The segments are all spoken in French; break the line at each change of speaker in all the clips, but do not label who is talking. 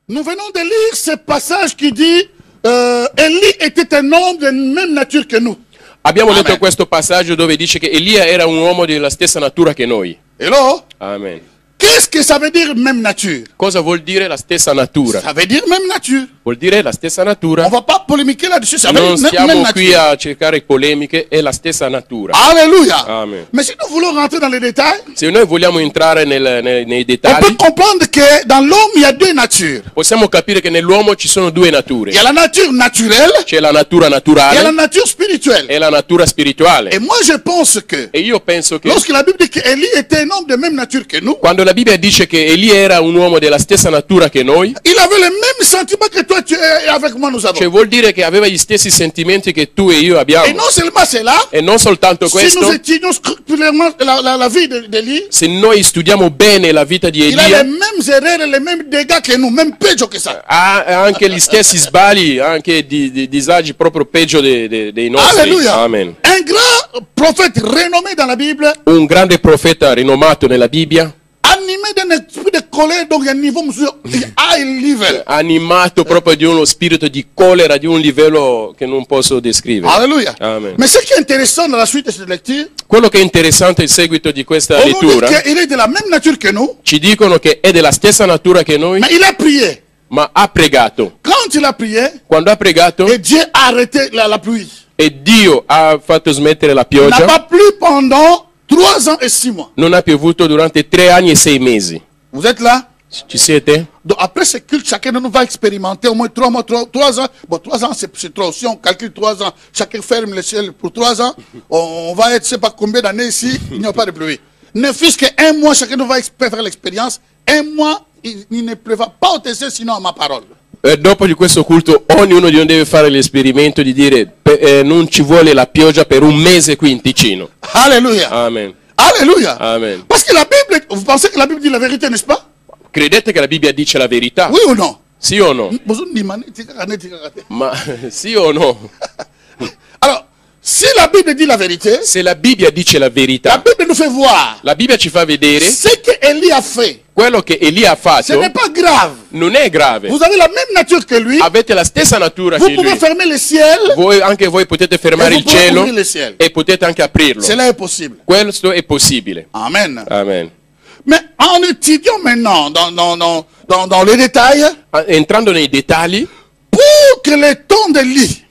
Nous venons de lire ce passage qui dit Élie était un homme de même nature que nous.
Abbiamo letto questo passaggio dove dice che Elia era un uomo della stessa natura che noi.
Hello?
Amen.
Qu'est-ce que ça veut dire même nature?
Cosa vuol dire la stessa natura?
Ça veut dire même nature.
Vuol dire la stessa natura.
On va pas polémiquer là-dessus. Ça veut
Non
dire
stiamo
même
qui
nature.
a cercare polemiche, è la stessa natura.
Alléluia.
Amen.
Mais si nous voulons rentrer dans les détails,
Se noi vogliamo entrare nei
on peut
dettagli,
comprendre que dans l'homme, il y a deux natures.
possiamo capire che nell'uomo ci sono due nature.
Il y a la nature naturelle
C'è la natura
et il y a la
naturale
nature spirituelle.
e la natura spirituale.
Et moi, je pense que
E io penso che
lorsque la Bible dit qu'Élie était un homme de même nature que nous,
quando la Bibbia dice che Elia era un uomo della stessa natura che noi,
il avait les mêmes sentiments que toi tu es et avec moi nous avons.
cioè vuol dire che aveva gli stessi sentimenti che tu e io
Et
abbiamo.
non seulement cela,
E non soltanto
si nous
questo,
étudions scrupuleusement la vie d'Élie,
se noi studiamo bene la vita di
il a
Elia,
les mêmes erreurs et les mêmes dégâts que nous, même peggio que ça.
ha anche gli stessi sbagli, anche di disagi proprio peggio dei nostri.
Alléluia.
Amen.
Un grand prophète renommé dans la Bible,
Un grande profeta rinomato nella Bibbia,
animé d'un esprit de colère, donc un niveau high level.
animato proprio di uno spirito di collera, di un livello che non posso descrivere.
Alléluia.
Amen.
Mais ce qui est intéressant dans la suite de cette lecture,
Quello che è interessante il seguito di questa
on nous dit
lettura,
qu'il est de la même nature que nous,
ci dicono che è della stessa natura che noi,
mais il a prié.
ma ha pregato.
Quand il a prié,
Quando ha pregato
et Dieu a arrêté la pluie.
e Dio ha fatto smettere la
Il n'a
pioggia,
pas plu pendant 3 ans et 6 mois.
non ha piovuto durante 3 anni e 6 mesi.
Vous êtes là?
Ci siete?
Donc après ce culte, chacun de nous va expérimenter au moins 3 mois, 3 ans. Bon, 3 ans, c'est trop. Si on calcule 3 ans, chacun ferme le ciel pour 3 ans, on va être, je ne sais pas combien d'années ici, il n'y a pas de pluie. Ne fût-ce qu'un mois, chacun de nous va faire l'expérience. Un mois, il ne pleuvra pas au Tessin, sinon à ma parole.
Dopo di questo culto ognuno di noi deve fare l'esperimento di dire non ci vuole la pioggia per un mese qui in Ticino.
Alléluia.
Amen.
Alléluia.
Amen.
Parce que la Bible, vous pensez que la Bible dit la vérité, n'est-ce pas?
Credete che la Bibbia dice la verità?
Oui ou non?
Sì o no? Ma sì o no?
Alors, si la Bible dit la vérité,
Se la Bibbia dice la
la
verità,
Bible nous fait voir
la Bibbia ci fa vedere
ce que Élie a fait.
quello che Elia ha
Ce
fatto
n'est pas grave.
non è grave.
Vous avez la même nature que lui.
Avete la stessa natura
Vous
che
pouvez
lui.
fermer le ciel.
Anche voi potete
Et
fermare
vous
il
pouvez
cielo
ouvrir le ciel.
e potete anche aprirlo.
Cela est possible.
Questo è possibile.
Amen.
Amen.
Mais en étudiant maintenant dans les détails,
Entrando nei dettagli,
pour que le temps d'Élie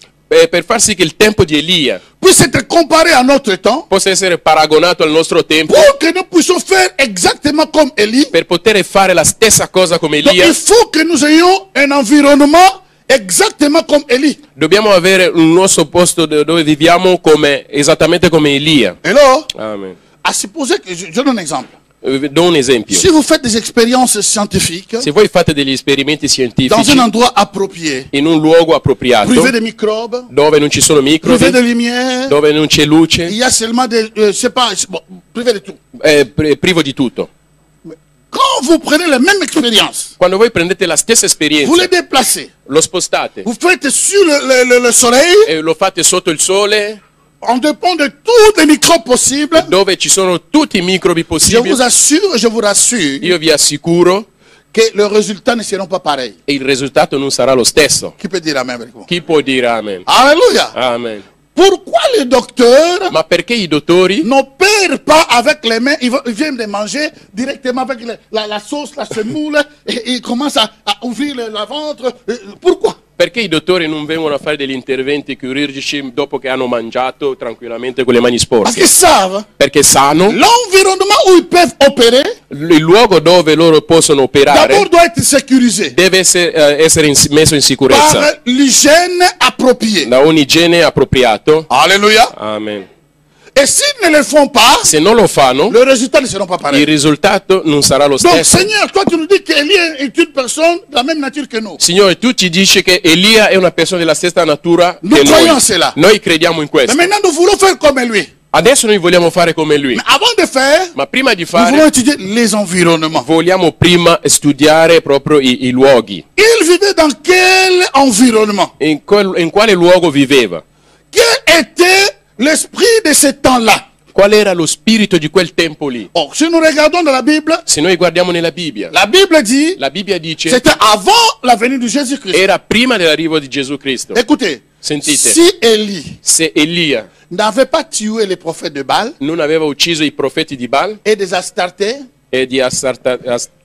per far sì che il tempo di Elia
puisse être comparé à notre temps,
possa essere paragonato al nostro tempo,
pour que nous puissions faire exactement comme Élie,
per poter fare la stessa cosa come
donc
Elia,
il faut que nous ayons un environnement exactement comme Élie.
dobbiamo avere un nostro posto dove viviamo esattamente come Elia.
Hello?
Amen.
À supposer que, je donne un exemple.
Do un esempio.
Si vous faites des expériences scientifiques
Se voi fate degli esperimenti
dans
scientifici
un endroit approprié,
in un luogo appropriato,
privé de microbes,
dove non ci sono
privé de
microbi,
lumière,
dove non c'è
il
luce,
y a seulement des, je sais pas, bon, privé de tout.
privo di tutto.
Quand vous prenez la même expérience,
Quando voi prendete la stessa
vous
esperienza,
les déplacez,
lo spostate
vous faites sur le soleil,
e lo fate sotto il sole,
on dépend de tous les microbes possibles.
dove ci sono tutti i microbi
Je
possibili,
vous assure, je vous rassure
io vi assicuro
que les résultats ne seront pas pareils.
e il risultato non sarà lo stesso.
Qui peut dire amen avec moi?
Chi può dire amen?
Alléluia.
Amen.
Pourquoi les docteurs
Ma perché i dottori
n'opèrent pas avec les mains, ils viennent de manger directement avec la sauce, la semoule, et ils commencent à ouvrir le ventre. Pourquoi?
Perché i dottori non vengono a fare degli interventi chirurgici dopo che hanno mangiato tranquillamente con le mani
Parce qu'ils
sporche?
savent
Perché sanno
l'environnement où ils peuvent opérer,
il luogo dove loro possono operare
d'abord doit être sécurisé
deve essere messo in sicurezza
par l'hygiène appropriée.
da un'igiene appropriato.
Alléluia.
Amen.
Et s'ils ne le font pas,
Se non lo fanno,
les résultats ne seront pas
il
pareils.
risultato non sarà lo
Donc,
stesso.
Seigneur, toi, tu nous dis qu'Élie est une personne de la même nature que nous.
Signore, tu ci dici che Elia è una persona della stessa natura
Nous
che
croyons
noi.
cela.
Noi crediamo in
Mais
questo.
maintenant, nous voulons faire comme lui.
Adesso noi vogliamo fare come lui.
Mais avant de faire,
Ma prima di
nous voulons
fare,
étudier les environnements.
vogliamo prima studiare proprio i luoghi.
Il vivait dans quel environnement?
In quale luogo viveva?
Quel était l'esprit de ce temps-là?
Qual era lo spirito di quel tempo lì?
Or, si nous regardons dans la Bible,
Se noi guardiamo nella Bibbia,
la Bible dit
la Bibbia dice
c'était avant la venue de Jésus-Christ.
era prima dell'arrivo di Gesù Cristo.
Écoutez,
Sentite,
si Élie
se Elia
n'avait pas tué les prophètes de Baal
non aveva ucciso i profeti di Baal
et des Astartés,
e di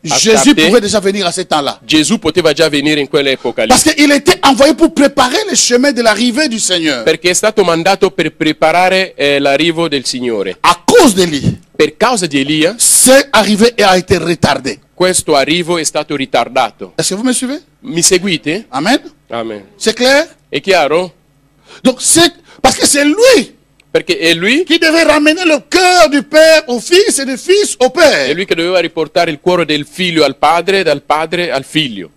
Jésus pouvait déjà venir à ce temps-là.
Gesù poteva già venire in quell'epoca lì.
Parce qu'il était envoyé pour préparer le chemin de l'arrivée du Seigneur.
Perché è stato mandato per preparare l'arrivo del Signore.
À cause d'Élie,
Per causa di Elia,
cette arrivée a été retardée.
questo arrivo è stato ritardato.
Est-ce que vous me suivez?
Mi seguite?
Amen.
Amen.
C'est clair?
È chiaro?
Donc c'est parce que c'est lui
Perché è lui,
qui devait ramener le cœur du Père au Fils et du Fils au
è
Père.
lui che doveva riportare il cuore del figlio al padre, dal padre al figlio.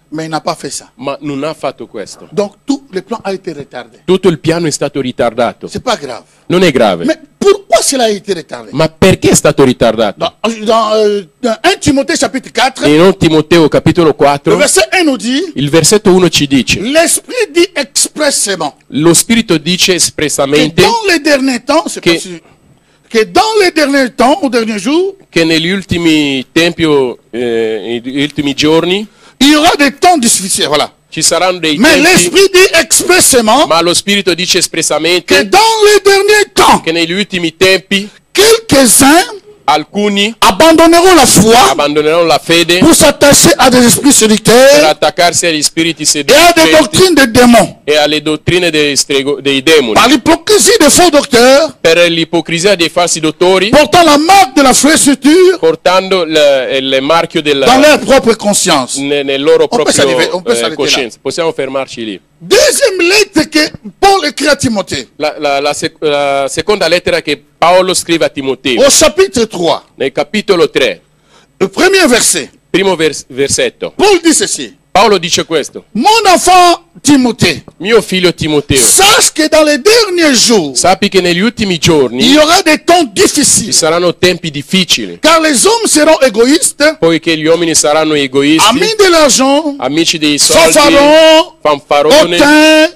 Mais il n'a pas fait ça.
Ma non ha fatto questo.
Donc tout le plan a été retardé.
Tutto il piano è stato ritardato.
C'est pas grave.
Non è grave.
Mais pourquoi cela a été retardé?
Ma perché è stato ritardato?
Dans 1 Timothée chapitre 4,
In 1 Timoteo capitolo
le
4,
verset 1 nous dit,
il versetto 1 ci dice:
l'Esprit dit expressément
lo Spirito dice
que
espressamente
dans les derniers temps, c'est
Che-
pas sûr, que dans les derniers temps, aux derniers jours,
che negli ultimi tempi, negli ultimi giorni,
il y aura des temps difficiles. Voilà.
ci saranno dei
Mais
tempi,
l'Esprit dit expressément
ma lo Spirito dice
que
espressamente
dans les derniers temps,
che negli ultimi tempi
quelques-uns
alcuni
abandonneront la foi
abbandoneranno la fede
pour s'attacher à des esprits
per
séducteurs
attaccarsi agli spiriti
et à des
seducenti
doctrines de démons.
e alle dottrine dei demoni,
Par l'hypocrisie des faux docteurs,
per l'ipocrisia dei falsi dottori,
portant la marque de la fléchiture
portando il marchio
dans leur propre conscience.
nel loro
On peut s'arriver,
proprio
on peut s'arrêter
coscienza. Possiamo fermarci lì.
Deuxième lettre que Paul écrit à Timothée,
La seconda lettera che Paolo scrive a Timoteo,
au chapitre 3,
nel capitolo 3,
le premier verset.
primo versetto.
Paul dit ceci.
Paolo dice questo:
Mon enfant Timothée,
mio figlio Timoteo,
sache que dans les derniers jours,
sappi che negli ultimi
il
giorni
y aura des temps
ci
difficiles.
saranno tempi difficili,
Car les hommes seront égoïstes,
poiché gli uomini saranno egoisti,
amis de l'argent,
amici dei soldi,
fanfarons,
fanfarone,
hautains,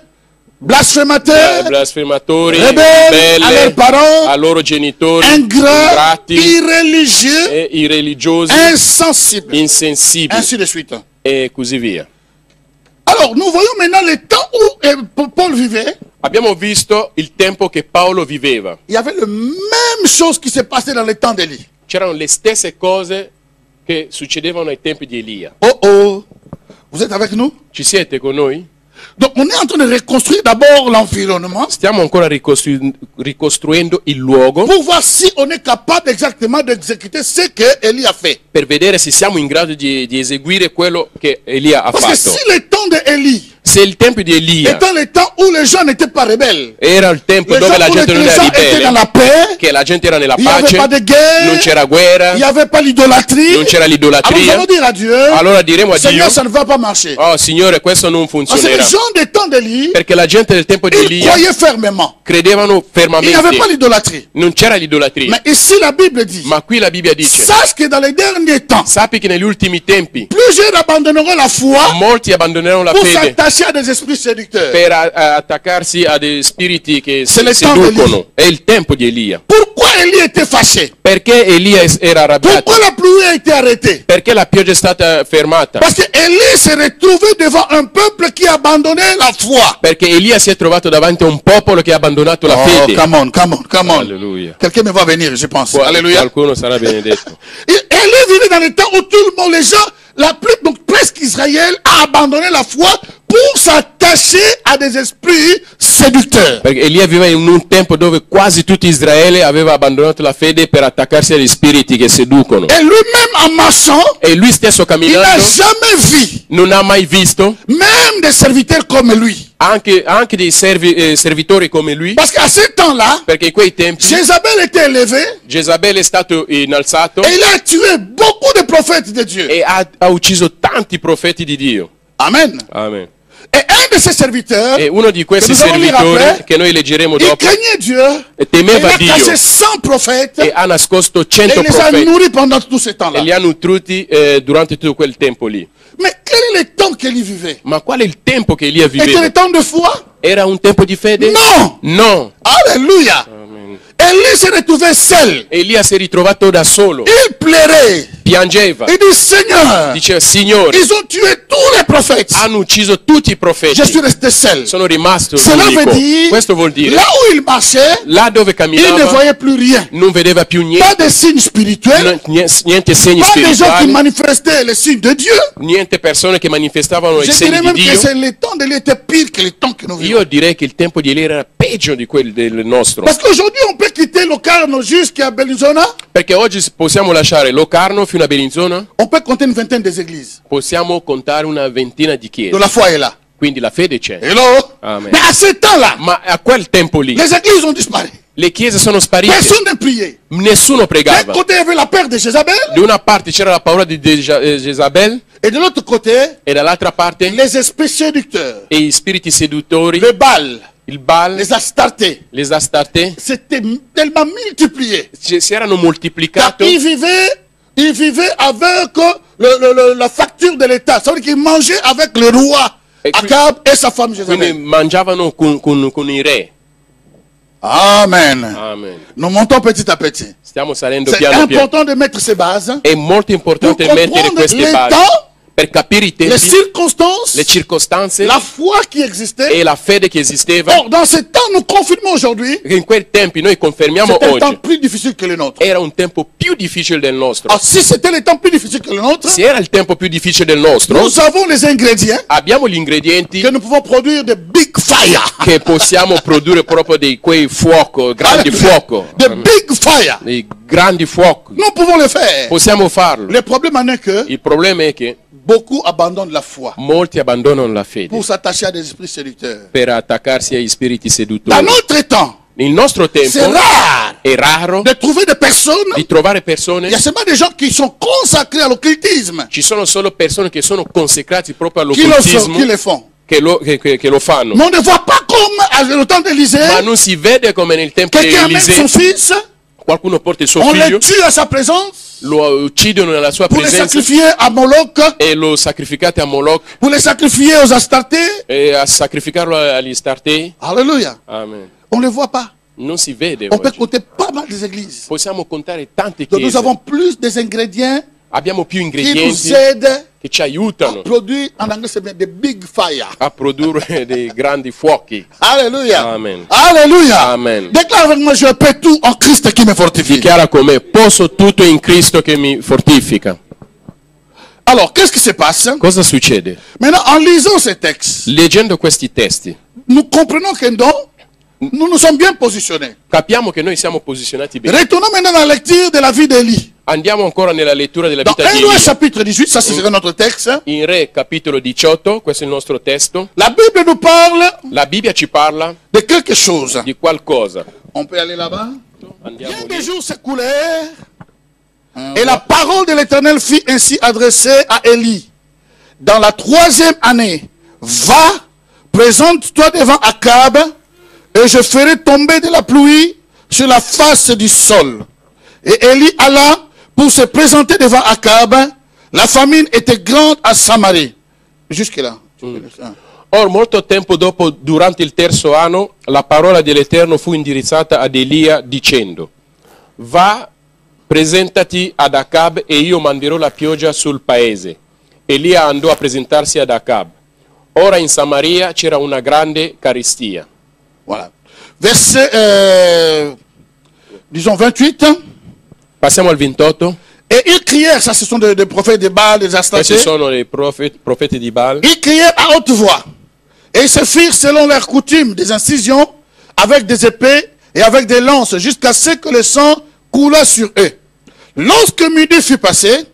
blasphémateurs,
blasfematori,
rebelles à leurs
ribelle,
parents,
a loro genitori,
ingrats,
ingrati
irréligieux,
e irreligiosi,
insensibles,
insensibili
ainsi de suite.
e così via.
Alors, nous voyons maintenant le temps où Paul vivait.
Abbiamo visto il tempo che Paolo viveva.
Il y avait la même chose qui s'est passée dans le temps d'Élie.
C'erano le stesse cose che succedevano ai tempi di Elia.
Oh oh, vous êtes avec nous?
Ci siete con noi?
Donc, on est en train de reconstruire d'abord l'environnement
Stiamo ancora ricostruendo il luogo
pour voir si on est capable exactement d'exécuter ce que Élie a fait.
per vedere se siamo in grado di eseguire quello che Elia ha
Parce que
fatto.
si le temps d'Élie
Se il tempo di Elia
était le temps où les gens n'étaient pas rebelles,
era il tempo
les
dove
gens,
la
où
gente non
les
era
gens étaient dans
ribelle,
la paix,
che la gente era nella
il n'y avait
pace,
pas de guerre,
non c'era guerra,
il n'y avait pas l'idolâtrie.
non c'era
Alors nous
l'idolatria,
allons dire à Dieu,
allora diremo a Dio:
Seigneur, ça ne va pas marcher.
oh Signore, questo non
Parce que les
funzionerà.
gens des temps d'Élie,
Perché la gente del tempo di
ils
Elia
croyaient fermement.
credevano
Il n'y avait pas
fermamente,
l'idolâtrie.
non c'era l'idolatria.
Mais ici, la Bible dit,
Ma qui la Bibbia dice:
sache que dans les derniers temps,
sappi che negli ultimi tempi
plusieurs abandonneront la foi
molti abbandoneranno la
pour
fede
s'attacher à des esprits séducteurs.
per attaccarsi a dei spiriti che
Se le tempo di
seducono. È il tempo di Elia.
Pourquoi Élie était fâché?
Perché Elia era arrabbiato?
Pourquoi la pluie a été arrêtée?
Perché la pioggia è stata fermata?
Parce que Élie s'est retrouvé devant un peuple qui abandonnait la foi.
Perché Elia si è trovato davanti a un popolo che ha abbandonato la fede.
come on, come on, come on.
Alleluia.
Quelqu'un me va venir, je pense. Alléluia.
Qualcuno sarà benedetto.
Élie vivait dans le temps où tout le monde, les gens, donc presque Israël a abandonné la foi pour s'attacher à des esprits séducteurs.
Perché Elia viveva in un tempo dove quasi tutto Israele aveva abbandonato la fede per attaccarsi agli spiriti che seducono.
Et lui-même en marchant,
E lui stesso
il n'a
camminando
jamais vu,
non ha mai visto
même des serviteurs comme lui.
anche dei servitori come lui,
Parce qu'à ce temps-là,
perché in quei tempi
Jézabel était élevée
Jezabele è stato innalzato
et il a tué beaucoup de prophètes de Dieu.
e ha ucciso tanti profeti di Dio.
Amen.
Amen.
Et un de ses serviteurs,
E uno di questi
Che dobbiamo dire
servitori,
après,
che noi leggeremo
il
dopo,
craignait Dieu.
e
Il
temeva
a
Dio
caché 100 prophètes
e ha nascosto
et
100
il les a
profeti
nourris pendant tout ce temps-là.
e li ha nutruti durante tutto quel tempo lì.
Mais quel est le temps qu'Élie vivait?
Ma qual è il tempo che Elia
Était
viveva?
le temps de foi?
Era un tempo di fede?
Non.
No.
Alléluia.
Amen.
Et Élie s'est retrouvé seul.
Elia si è ritrovato da solo,
Il pleurait.
piangeva,
Il dit, Seigneur,
diceva: Signore,
ils ont tué tous les prophètes.
hanno ucciso tutti i profeti,
Je suis resté seul.
sono rimasto
Cela veut
l'unico.
dire,
Questo vuol dire,
là où il marchait,
là dove
il ne
camminava
voyait plus rien.
non vedeva più
Pas
niente,
de signes spirituels,
niente segni
pas des gens qui
spirituali,
manifestaient les signes de Dieu.
niente persone che manifestavano i
Je
segni
dirais
di
même que
Dio.
c'est le temps de lui était pire que le temps que nous vivons.
Io direi che il tempo di Elia era peggio di quello del nostro,
Parce qu'aujourd'hui, on peut quitter Locarno jusqu'à Bellinzona.
perché oggi possiamo lasciare Locarno fino a Bellinzona,
On peut compter une vingtaine des églises.
possiamo contare una ventina di
Donc
chiese,
la foi est là.
quindi la fede c'è.
Hello?
Amen.
Mais à ce temps-là,
Ma a quel tempo lì
les églises ont disparu.
le chiese sono sparite,
Personne ne priait.
nessuno
D'un
pregava.
côté, il y avait la peur de Jézabel.
Di una parte c'era la paura di Jezabel
Et de l'autre côté,
e dall'altra parte
les esprits séducteurs.
e gli spiriti seduttori,
Le Baal,
il Baal,
les Astartés.
les Astarte,
C'était tellement multiplié.
si erano
Car
moltiplicati.
ils vivaient avec la facture de l'État. Ça veut dire qu'ils mangeaient avec le roi
Et puis-
Akab et sa femme
Quindi
Jézabel.
mangiavano con i re.
Amen.
Amen.
Nous montons petit à petit.
Stiamo salendo
C'est
piano piano.
important de mettre ces bases
È molto importante
pour
mettere
comprendre
queste
les
basi
temps,
per capire i
les
tempi,
circonstances,
le circostanze
la foi qui existait.
e la fede che esisteva.
Or, dans ce temps, nous confirmons aujourd'hui,
Che in quei tempi noi confermiamo
c'était un temps
oggi.
plus difficile que le nôtre.
Era un tempo più difficile del nostro.
Alors, si c'était le temps plus difficile que le nôtre,
Se era il tempo più difficile del nostro,
nous avons les ingrédients
abbiamo gli ingredienti
que nous pouvons produire de big fire.
che possiamo produrre proprio di quei fuoco, grandi fuoco,
De big fire.
dei grandi fuochi.
Nous pouvons le faire.
Possiamo farlo.
Le problème en est que
Il problema è che
beaucoup abandonnent la foi
molti abbandonano la fede
pour s'attacher à des esprits séducteurs.
per attaccarsi agli spiriti
Dans
seduttori.
notre temps,
Nel nostro
c'est
tempo
rare
è raro
de trouver des personnes.
di trovare
Il
persone,
y a seulement des gens qui sont consacrés à l'occultisme
ci sono solo persone che sono consacrati proprio
qui le font.
all'occultismo che lo fanno.
Mais on ne voit pas comme au temps d'Élisée,
Ma non si vede come nel tempo di
quelqu'un amène son
Eliseo,
fils,
qualcuno porta il suo
on
figlio,
le tue à sa présence
lo uccidono nella sua
pour le
presenza
sacrifier à Moloch,
e lo sacrificate a Moloch
pour le sacrifier aux Astartés.
e a sacrificarlo agli Startei.
Alléluia.
Amen.
On ne le voit pas.
Non si vede
On peut
oggi.
compter pas mal des églises.
Possiamo contare tante
Donc nous
chiese.
avons plus des ingrédients
Abbiamo più
qui nous
ingredienti
aident
che ci
à
aiutano
produire, en anglais c'est bien, des big fire.
a produrre dei grandi fuochi.
Alléluia.
Amen.
Alléluia.
Amen.
Déclare avec moi, je peux tout en Christ qui me fortifie.
Dichiara con me, posso tutto in Cristo che mi fortifica.
Alors, qu'est-ce qui se passe?
Cosa succede?
Maintenant, en lisant ces textes,
Leggendo questi testi,
nous comprenons que non, nous nous sommes bien positionnés.
capiamo che noi siamo posizionati bene.
Retournons maintenant dans la lecture de la vie d'Élie.
Andiamo ancora nella lettura della
Dans
vita di
1 Roi
Elia.
chapitre 18, ça c'est notre texte.
In Re capitolo 18, questo è il nostro testo.
La Bible nous parle
La Bibbia ci parla
de quelque chose.
di qualcosa.
On peut aller là-bas.
Andiamo
Bien
lì.
des jours s'écoulèrent et la parole de l'Éternel fut ainsi adressée à Élie. Dans la 3e année, va, présente-toi devant Akab et je ferai tomber de la pluie sur la face du sol. Et Élie alla pour se présenter devant Akab. La famine était grande à Samarie. Jusque-là.
Or, molto tempo dopo, durante il terzo anno, la parola dell'Eterno fu indirizzata ad Elia dicendo: Va, presentati ad Acab e io manderò la pioggia sul paese. Elia andò a presentarsi ad Acab. Ora in Samaria c'era una grande carestia.
Voilà. Verset, disons 28.
Passiamo al 28.
Et ils crièrent, ça ce sont des prophètes de Baal, des
Questi
Astartés.
sono i profeti di Baal.
Ils crièrent à haute voix. Et ils se firent selon leur coutume des incisions avec des épées et avec des lances jusqu'à ce que le sang coula sur eux. Lorsque midi fut passé,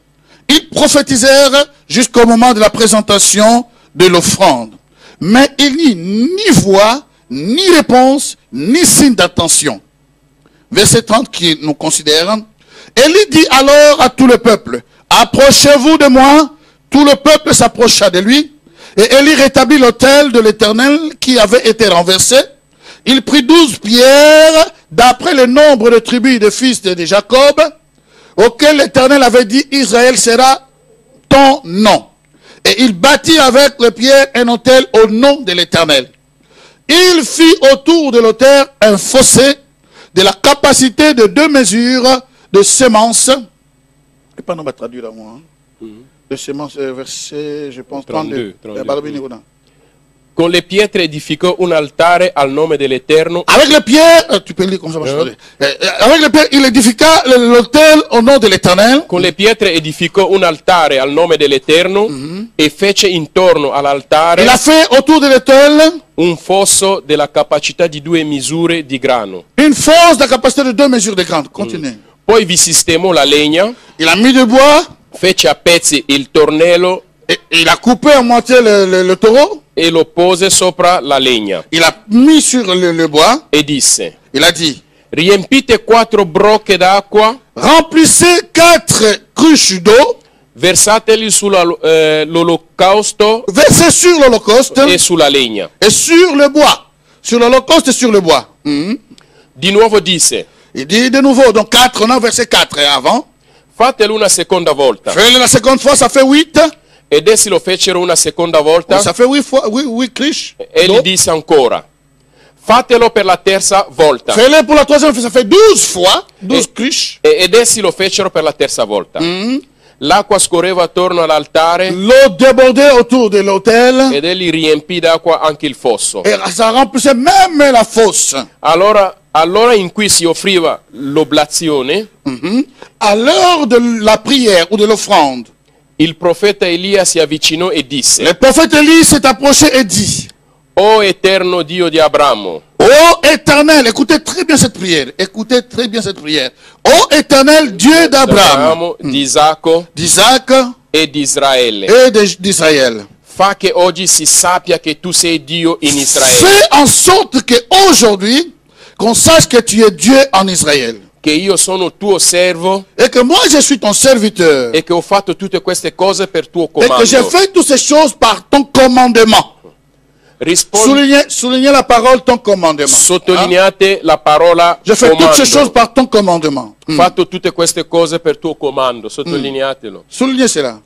ils prophétisèrent jusqu'au moment de la présentation de l'offrande. Mais il n'y eut ni voix, ni réponse, ni signe d'attention. Verset 30 qui nous considérons. Élie dit alors à tout le peuple, approchez-vous de moi. Tout le peuple s'approcha de lui. Et Élie rétablit l'autel de l'Éternel qui avait été renversé. Il prit 12 pierres d'après le nombre de tribus de fils de Jacob, auquel l'Éternel avait dit, Israël sera ton nom. Et il bâtit avec les pierres un autel au nom de l'Éternel. Il fit autour de l'autel un fossé de la capacité de 2 mesures de semences. Et pas non, traduire à moi. De semences, verset, je pense, 32.
Con le pietre edificò un altare al nome dell'Eterno.
Avec les pierres, tu peux lire comme ça, avec les pierres, il édifiqua l'autel au nom de l'Éternel.
Con le pietre edificò un altare al nome dell'Eterno e fece intorno all'altare
Il a fait autour de l'autel
un fosso della capacità di 2 misure di grano.
une fosse de capacité de 2 mesures de grande. Continue.
Poi vi sistemò la legna,
Il a mis du bois,
fece a pezzi il tornello
et il a coupé à moitié le taureau.
e lo pose sopra la legna
Il a mis sur le bois.
e disse:
Il a dit,
riempite 4 brocche d'acqua,
remplissez 4 cruches d'eau,
versateli sull'olocausto
versez sur l'holocauste
e sulla legna.
et sur le bois. Sur l'holocauste et sur le bois.
Di nuovo disse:
Il dit de nouveau, donc 4, on a versé 4 avant.
fatelo una seconda volta.
Fais-le la seconde fois, ça fait 8.
Ed essi lo fecero una seconda volta
Ça fait 8 fois, 8 cruches.
e gli disse ancora: fatelo per la terza volta.
Fais-le pour la troisième fois, ça fait 12 fois, 12 cruches.
Ed essi lo fecero per la terza volta. L'acqua scorreva attorno all'altare
L'eau débordait autour de l'autel
ed egli riempì d'acqua anche il fosso.
et ça remplissait même la fosse.
Allora in cui si offriva l'oblazione,
À l'heure de la prière ou de l'offrande,
il profeta Elia si avvicinò e disse:
le prophète Élie s'est approché et dit,
O eterno Dio di Abramo,
ô Éternel, écoutez très bien cette prière, écoutez très bien cette prière. Ô Éternel, Dieu d'Abraham, d'Isaac
e di Israele,
et d'Israël,
fa che oggi si sappia che tu sei Dio in Israele,
fais en sorte qu'aujourd'hui, qu'on sache que tu es Dieu en Israël.
che io sono tuo servo
Et que moi je suis ton serviteur.
e che ho fatto tutte queste cose per tuo
Et que j'ai
comando.
fait toutes ces choses par ton commandement. Soulignez la parole ton commandement.
Sottolineate la parola
Je fais toutes ces choses
comando.
par ton commandement.
Ho fatto tutte queste cose per tuo comando, sottolineatelo.
Soulignez cela.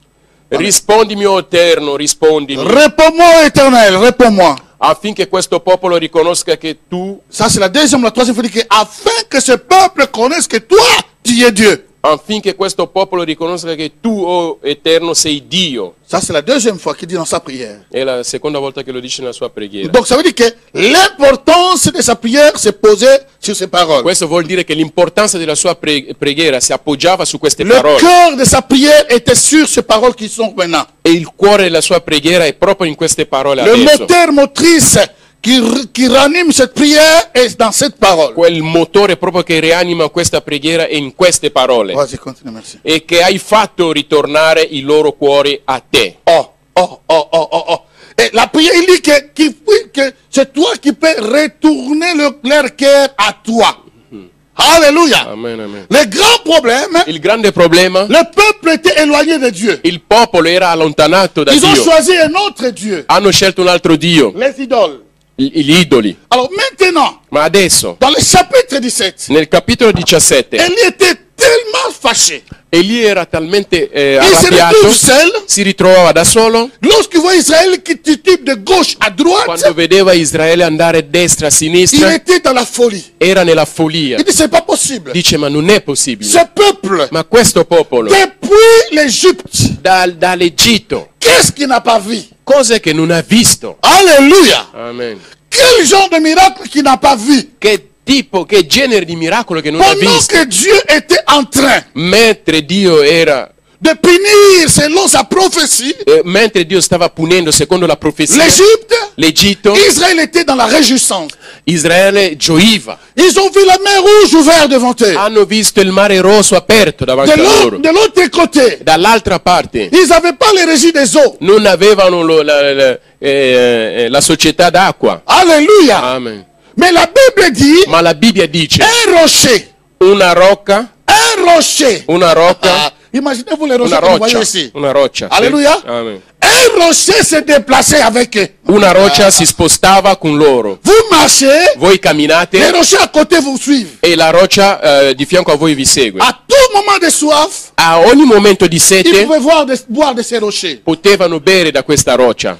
Rispondimi, o Eterno, rispondimi,
Réponds-moi, Éternel, réponds-moi.
affinché questo popolo riconosca che tu,
Ça c'est la deuxième, la troisième fois dit que afin que ce peuple connaisse que toi, tu es Dieu.
affinché questo popolo riconosca che tu, o Eterno, sei Dio.
Ça c'est la deuxième fois qu'il dit dans sa prière.
È la seconda volta che lo dice nella sua preghiera.
Donc ça veut dire que l'importance de sa prière s'est posée sur ces paroles.
Questo vuol dire che l'importanza della sua preghiera si appoggiava su queste
Le
parole.
cœur de sa prière était sur ces paroles qui sont maintenant.
E il cuore della sua preghiera è proprio in queste parole
Le
adesso.
moteur motrice qui ranime cette prière est dans cette parole.
Quel motore proprio che rianima questa preghiera è in queste parole.
Vas-y, continue, merci.
E che hai fatto ritornare i loro cuori a te.
Oh. Et la prière, il dit que c'est toi qui peux retourner leur cœur à toi. Alléluia.
Amen, amen.
Le grand problème,
Il grande problema,
le peuple était éloigné de Dieu.
il popolo era allontanato da
Ils ont
Dio.
choisi un autre Dieu,
Hanno scelto un altro Dio,
les idoles.
gli idoli.
Alors maintenant,
Ma adesso,
dans le chapitre 17,
nel capitolo 17,
Élie était tellement fâché.
Eli era talmente
Il se
arrabbiato,
retrouve seul.
si ritrovava da solo.
Lorsqu'il voit Israël qui titube de gauche à droite,
Quando vedeva Israele andare a destra, a
il
sinistra,
était dans la folie.
era nella follia.
Il dit, c'est pas possible.
Dice, ma non è possibile.
Ce peuple,
Ma questo popolo,
depuis l'Égypte,
dall'Egitto,
qu'est-ce qu'il n'a pas vu?
cose che non ha visto.
Alléluia.
Amen.
Quel genre de miracle qu'il n'a pas vu?
Che tipo, che genere di miracolo che non ha
Pendant
visto.
que Dieu était en train
Mentre Dio era,
de punir selon sa prophétie,
mentre Dio stava punendo secondo la profezia,
l'Égypte,
l'Egitto,
Israël était dans la réjouissance.
Israele gioiva.
Ils ont vu la mer rouge ouverte devant eux.
Hanno visto il mare rosso aperto davanti a loro.
De l'autre côté,
Dall'altra parte
ils n'avaient pas les régies des eaux.
non avevano la società d'acqua.
Alléluia.
Amen.
Mais la Bible dit,
Ma la Bibbia dice
un rocher,
una rocca,
una rocca. Imaginez-vous les rochers
una
que vous voyez
roccia,
ici.
una roccia.
Alléluia.
Amen.
Un rocher s'est déplacé avec eux.
Una roccia si spostava con loro.
Vous marchez,
Voi
les
camminate
rochers à côté vous suivent.
e la roccia di fianco a voi vi segue.
À tout moment de soif,
A ogni momento di
ils
sete
pouvaient boire de ces rochers.
potevano bere da questa roccia.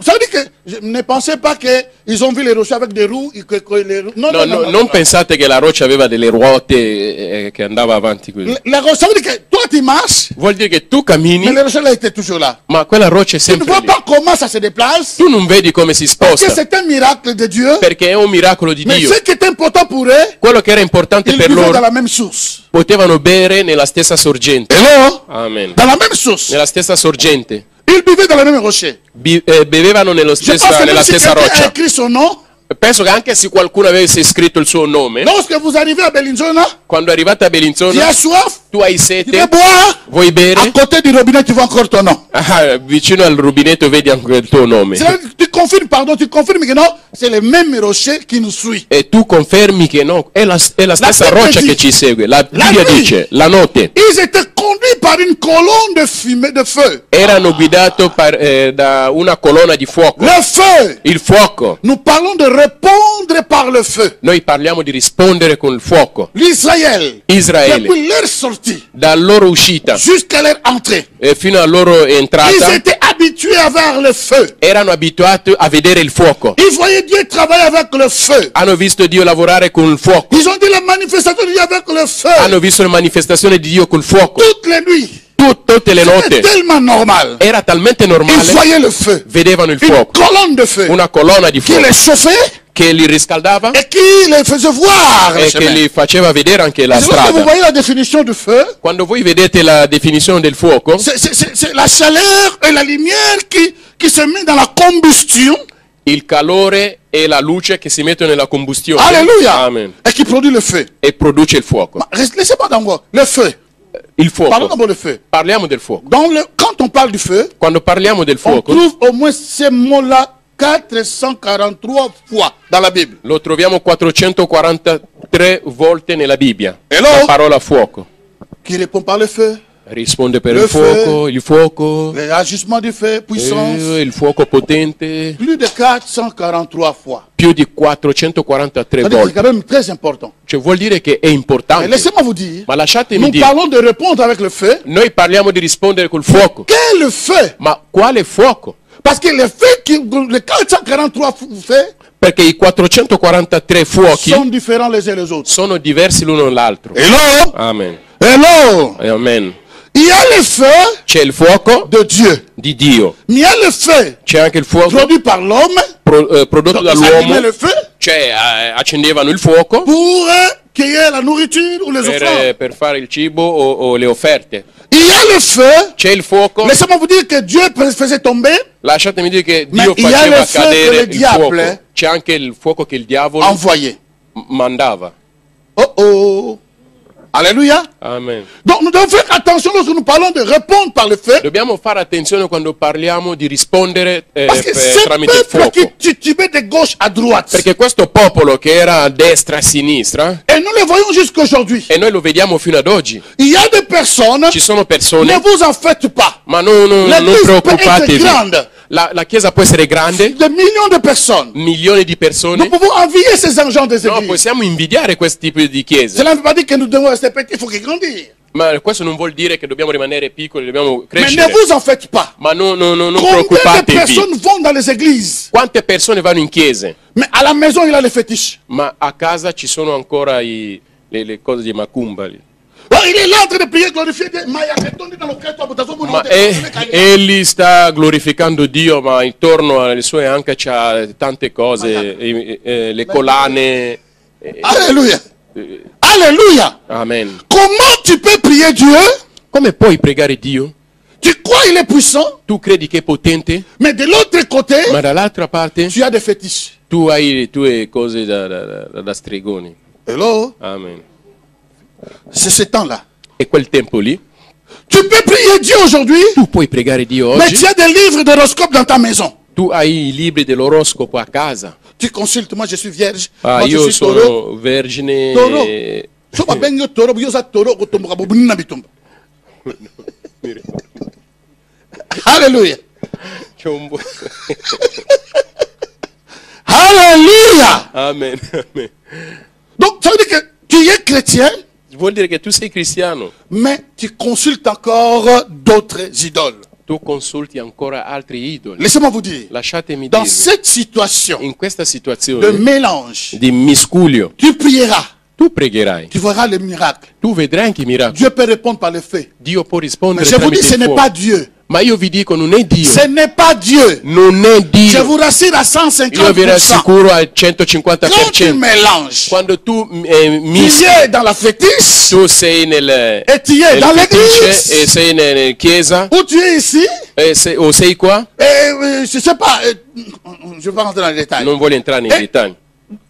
ça veut dire que je ne pensais pas qu'ils ont vu les rochers avec des roues.
Non, pensate che la roccia aveva delle ruote che andava avanti così.
Ça veut dire que toi tu marches,
Vuol dire che tu cammini,
mais le rocher là était toujours là.
ma quella roccia è
Tu ne
sempre
vois
lì.
pas comment ça se déplace.
Tu non vedi come si
Parce que
sposta,
c'est un miracle de Dieu.
perché è un miracolo di
Mais
Dio.
ce qui est important pour eux,
Quello che era importante
ils
per
buvaient dans
loro,
la même source.
potevano bere nella stessa sorgente.
Hello?
Amen.
Dans la même source.
Nella stessa sorgente.
Ils buvaient dans le même rocher.
Bevevano
Je pense que
nella
même si
stessa
quelqu'un a
roccia.
écrit son nom,
Penso che anche se qualcuno avesse scritto il suo nome,
lorsque vous arrivez à Bellinzona,
quando arrivate a
tu
Bellinzona,
as soif,
tu hai
tu
sete,
veux boire,
vuoi
à
bere,
côté du robinet, tu vois encore ton nom.
vicino al rubinetto vedi anche il tuo nome.
Tu confirmes, pardon, tu confirmes que non, c'est le même rocher qui nous suit.
E tu confermi che no, è la stessa
Bibbia
roccia
dice-
che ci segue. La Bibbia
nuit.
dice, la notte,
Ils étaient conduits par une colonne de fumée, de feu.
erano guidati da una colonna di fuoco.
Le feu.
Il fuoco.
Nous parlons de répondre par le feu.
Noi parliamo di rispondere con il fuoco.
L'Israël,
Israele,
depuis leur sortie
dalla loro uscita
jusqu'à leur entrée,
fino alla loro
ils
entrata,
étaient habitués à voir le feu.
erano abituati a vedere il fuoco.
Ils voyaient Dieu travailler avec le feu.
Hanno visto Dio lavorare con il fuoco.
Ils ont dit la manifestation de Dieu avec le feu.
Hanno visto la manifestazione di Dio col fuoco.
Toutes les nuits.
Tutte le
C'était
notte.
tellement normal.
Era talmente
Ils
normale,
voyaient le feu.
vedevano il
Une
fuoco.
colonne de feu
Una colonna di
qui
fuoco
les chauffait
che li riscaldava
et qui les faisait voir le
e che
chemin.
li faceva vedere anche la
C'est lorsque vous
strada.
voyez la définition du feu,
Quando voi vedete la definizione del fuoco,
c'est la chaleur et la lumière qui se met dans la combustion.
il calore e la luce che si mettono nella combustione.
Alléluia.
Amen.
Et qui produit le feu.
E produce il fuoco.
Ma laissez-moi d'abord. Le feu.
Il
Parlons
fuoco.
d'abord du feu.
Parliamo del fuoco.
Quand on parle du feu,
Quando parliamo del
on
fuoco,
trouve au moins ces mots-là 443 fois dans la Bible.
lo troviamo 443 volte nella Bibbia.
Hello?
La parola fuoco.
Qui répond par le feu,
Risponde per
Le
il fuoco,
l'agissement du feu, puissance.
il fuoco potente,
Plus de 443 fois.
più di 443
C'est
volte.
quand même très important.
Cioè vuol dire che è
Mais
importante.
laissez-moi vous dire,
Ma lasciatemi
nous
dire,
parlons de répondre avec le feu.
noi parliamo di rispondere col fuoco.
Quel est le feu?
Ma quale fuoco?
Parce que les feux, les 443 feux
Perché i 443 fuochi
sont différents les uns les autres.
sono diversi l'uno dall'altro.
Hello?
Amen.
Hello?
Amen.
Il y a le feu
C'è il fuoco
de Dieu.
di Dio.
Mais il y a le feu
C'è anche il fuoco
produit par l'homme.
prodotto
Donc, ils allumaient
dall'uomo.
le feu
Cioè accendevano il fuoco
pour qu'il y ait la nourriture ou les offrandes.
per fare il cibo o le offerte.
Il y a le feu.
C'è il fuoco.
Laissez-moi vous dire que Dieu faisait tomber,
Lasciatemi dire che
Ma
Dio
il y a
faceva
le feu che
cadere
le
il
diable-
fuoco. C'è anche il fuoco che il diavolo
envoyé.
mandava.
Oh oh. Alléluia.
Amen.
Donc nous devons faire attention lorsque nous parlons de répondre par le feu.
Dobbiamo fare attenzione quando parliamo di rispondere
Parce que ce
tramite il
peuple qui
fuoco.
titubait de gauche à droite.
Perché questo popolo che era a destra e a sinistra,
Et nous le voyons jusqu'aujourd'hui.
e noi lo vediamo fino ad oggi,
Il y a des personnes,
ci sono
ne
persone,
vous en faites pas.
ma non
L'église peut être
preoccupatevi.
grande.
La chiesa può essere grande,
De millions de personnes.
milioni di
Nous
persone.
pouvons envier ces gens des
No,
églises.
possiamo invidiare questi tipi di chiese.
Cela ne veut pas dire que nous devons rester petits, il faut qu'ils grandissent.
Ma questo non vuol dire che dobbiamo rimanere piccoli, dobbiamo
Mais ne
crescere.
vous en faites pas.
Ma non
Combien de
preoccupatevi.
personnes vont dans les églises,
Quante persone vanno in chiese,
mais à la maison il a les fétiches.
ma a casa ci sono ancora le cose di macumba lì.
Oh, il est là en train de prier, glorifier Dieu. Ma il y a quelqu'un dans le cœur, toi, dans son monde,
Ma egli sta glorificando Dio, ma intorno alle sue anche c'ha tante cose, le collane.
Alléluia. Alléluia.
Amen.
Comment tu peux prier Dieu?
Come puoi pregare Dio?
Tu crois il est puissant,
Tu credi che è potente,
mais de l'autre côté,
ma dall'altra parte
tu as des fétiches.
tu hai le tue cose da stregoni.
Hello?
Amen.
C'est ce temps-là.
E quel tempo lì,
Tu peux prier Dieu aujourd'hui,
tu puoi pregare Dio
mais
oggi.
tu as des livres d'horoscope dans ta maison.
Tu hai i libri dell'oroscopo a casa.
Tu consultes, moi je suis vierge,
Ah,
moi je
io
suis taureau.
sono vergine.
Taureau. So ba bengo taureau, yo sa taureau ko tumba bo bunna bitumba. Alléluia.
C'è un
Alléluia.
Amen. Amen.
Donc ça veut dire que tu es chrétien,
Vuol dire che tu sei cristiano,
mais tu consultes encore d'autres idoles.
tu tu consulti ancora altri idoli.
Laissez-moi vous dire,
Lasciatemi
dans
dirvi,
cette situation
in questa
de
situazione
mélange,
di miscuglio,
tu prieras,
tu pregherai,
tu verras le miracle.
tu vedrai anche i miracoli.
Dieu peut répondre par le fait.
Dio può
Mais
rispondere
je vous dis,
tramite
ce
il
n'est
fuoco.
pas Dieu.
Ma io vi dico, non è Dio.
Ce n'est pas Dieu.
Non è
Je
Dio.
vous rassure à
Io vi
150%.
rassicuro al
Quand tu
150%.
mélanges,
Quando tu
tu
mischi,
es dans la fétiche
tu sei nel
et tu es dans
fetice e
l'église.
sei nella chiesa
Ou tu es ici
o sei qua,
et je sais pas, je ne vais pas rentrer dans les détails.
non voglio entrare nei dettagli.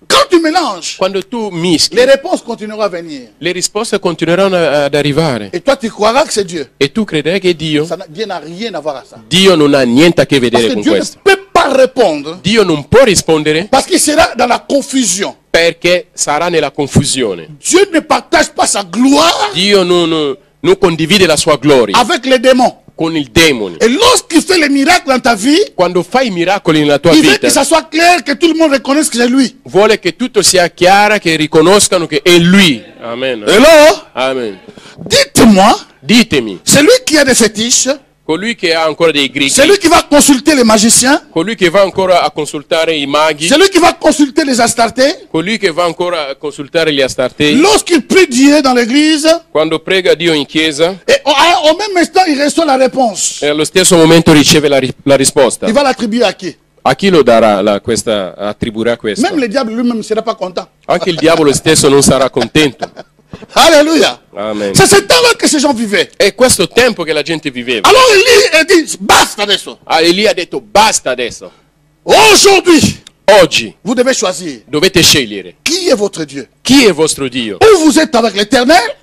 Quand tu mélanges,
Quando tu mischi,
les réponses continueront à venir.
le risposte continueranno ad arrivare
Et toi, tu croiras que c'est Dieu.
e tu crederai che è Dio.
Dieu n'a rien à voir à ça.
Dio non ha niente a che
Parce
vedere
que
con
Dieu ne
questo.
peut pas répondre.
Dio non può rispondere
Parce qu'il sera dans la confusion.
perché sarà nella confusione.
Dieu ne partage pas sa gloire
Dio non condivide la sua gloria
avec les démons.
con il demone.
Et lorsqu'il fait les miracles dans ta vie,
Quando fai miracoli nella tua
il veut
vita,
que ça soit clair, que tout le monde reconnaisse que c'est lui.
vuole che tutto sia chiaro, che riconoscano che è Lui. Amen.
Hello?
Amen.
Dites-moi,
Ditemi,
celui qui a des fétiches,
colui che ha ancora dei grigi,
celui qui va consulter les magiciens,
colui che va ancora a consultare i maghi,
celui qui va consulter les astartés,
colui che va ancora a consultare gli astartei,
lorsqu'il prie Dieu dans l'église,
quando prega Dio in chiesa,
et au même instant, il reçoit la réponse.
e allo stesso momento riceve la risposta.
Il va l'attribuer à qui?
A chi lo darà attribuirà questo?
Même le diable lui-même ne sera pas content.
Anche il diavolo stesso non sarà contento.
Alléluia.
Amen.
C'est ce temps-là que ces gens vivaient.
È questo tempo che la gente viveva.
Alors Élie dit, basta adesso.
Elia ha detto basta adesso.
Aujourd'hui,
Oggi
vous devez choisir
dovete scegliere
qui est votre Dieu.
chi è vostro Dio.
Ou vous êtes avec l'Éternel,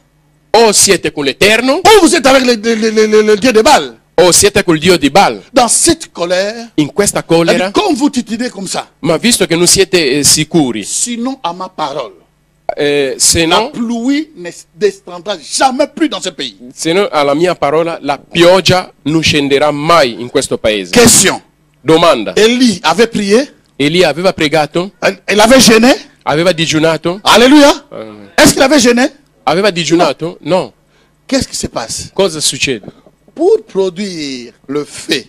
O siete con l'Eterno
ou vous êtes avec le Dieu de Baal.
o siete col Dio di Baal.
Dans cette colère,
In questa
elle
collera,
dit, comme vous titinez comme ça,
ma visto che non siete sicuri,
sinon à ma parole,
se
la
no
pluie ne descendra jamais plus dans ce pays.
alla mia parola la pioggia non scenderà mai in questo paese.
Question.
Domanda,
Élie avait prié,
Elia aveva pregato?
elle avait gêné.
Aveva digiunato?
Alléluia. Est-ce qu'il avait gêné?
Aveva digiunato? No.
Qu'est-ce qui se passe?
Cosa succede?
Pour produire le feu,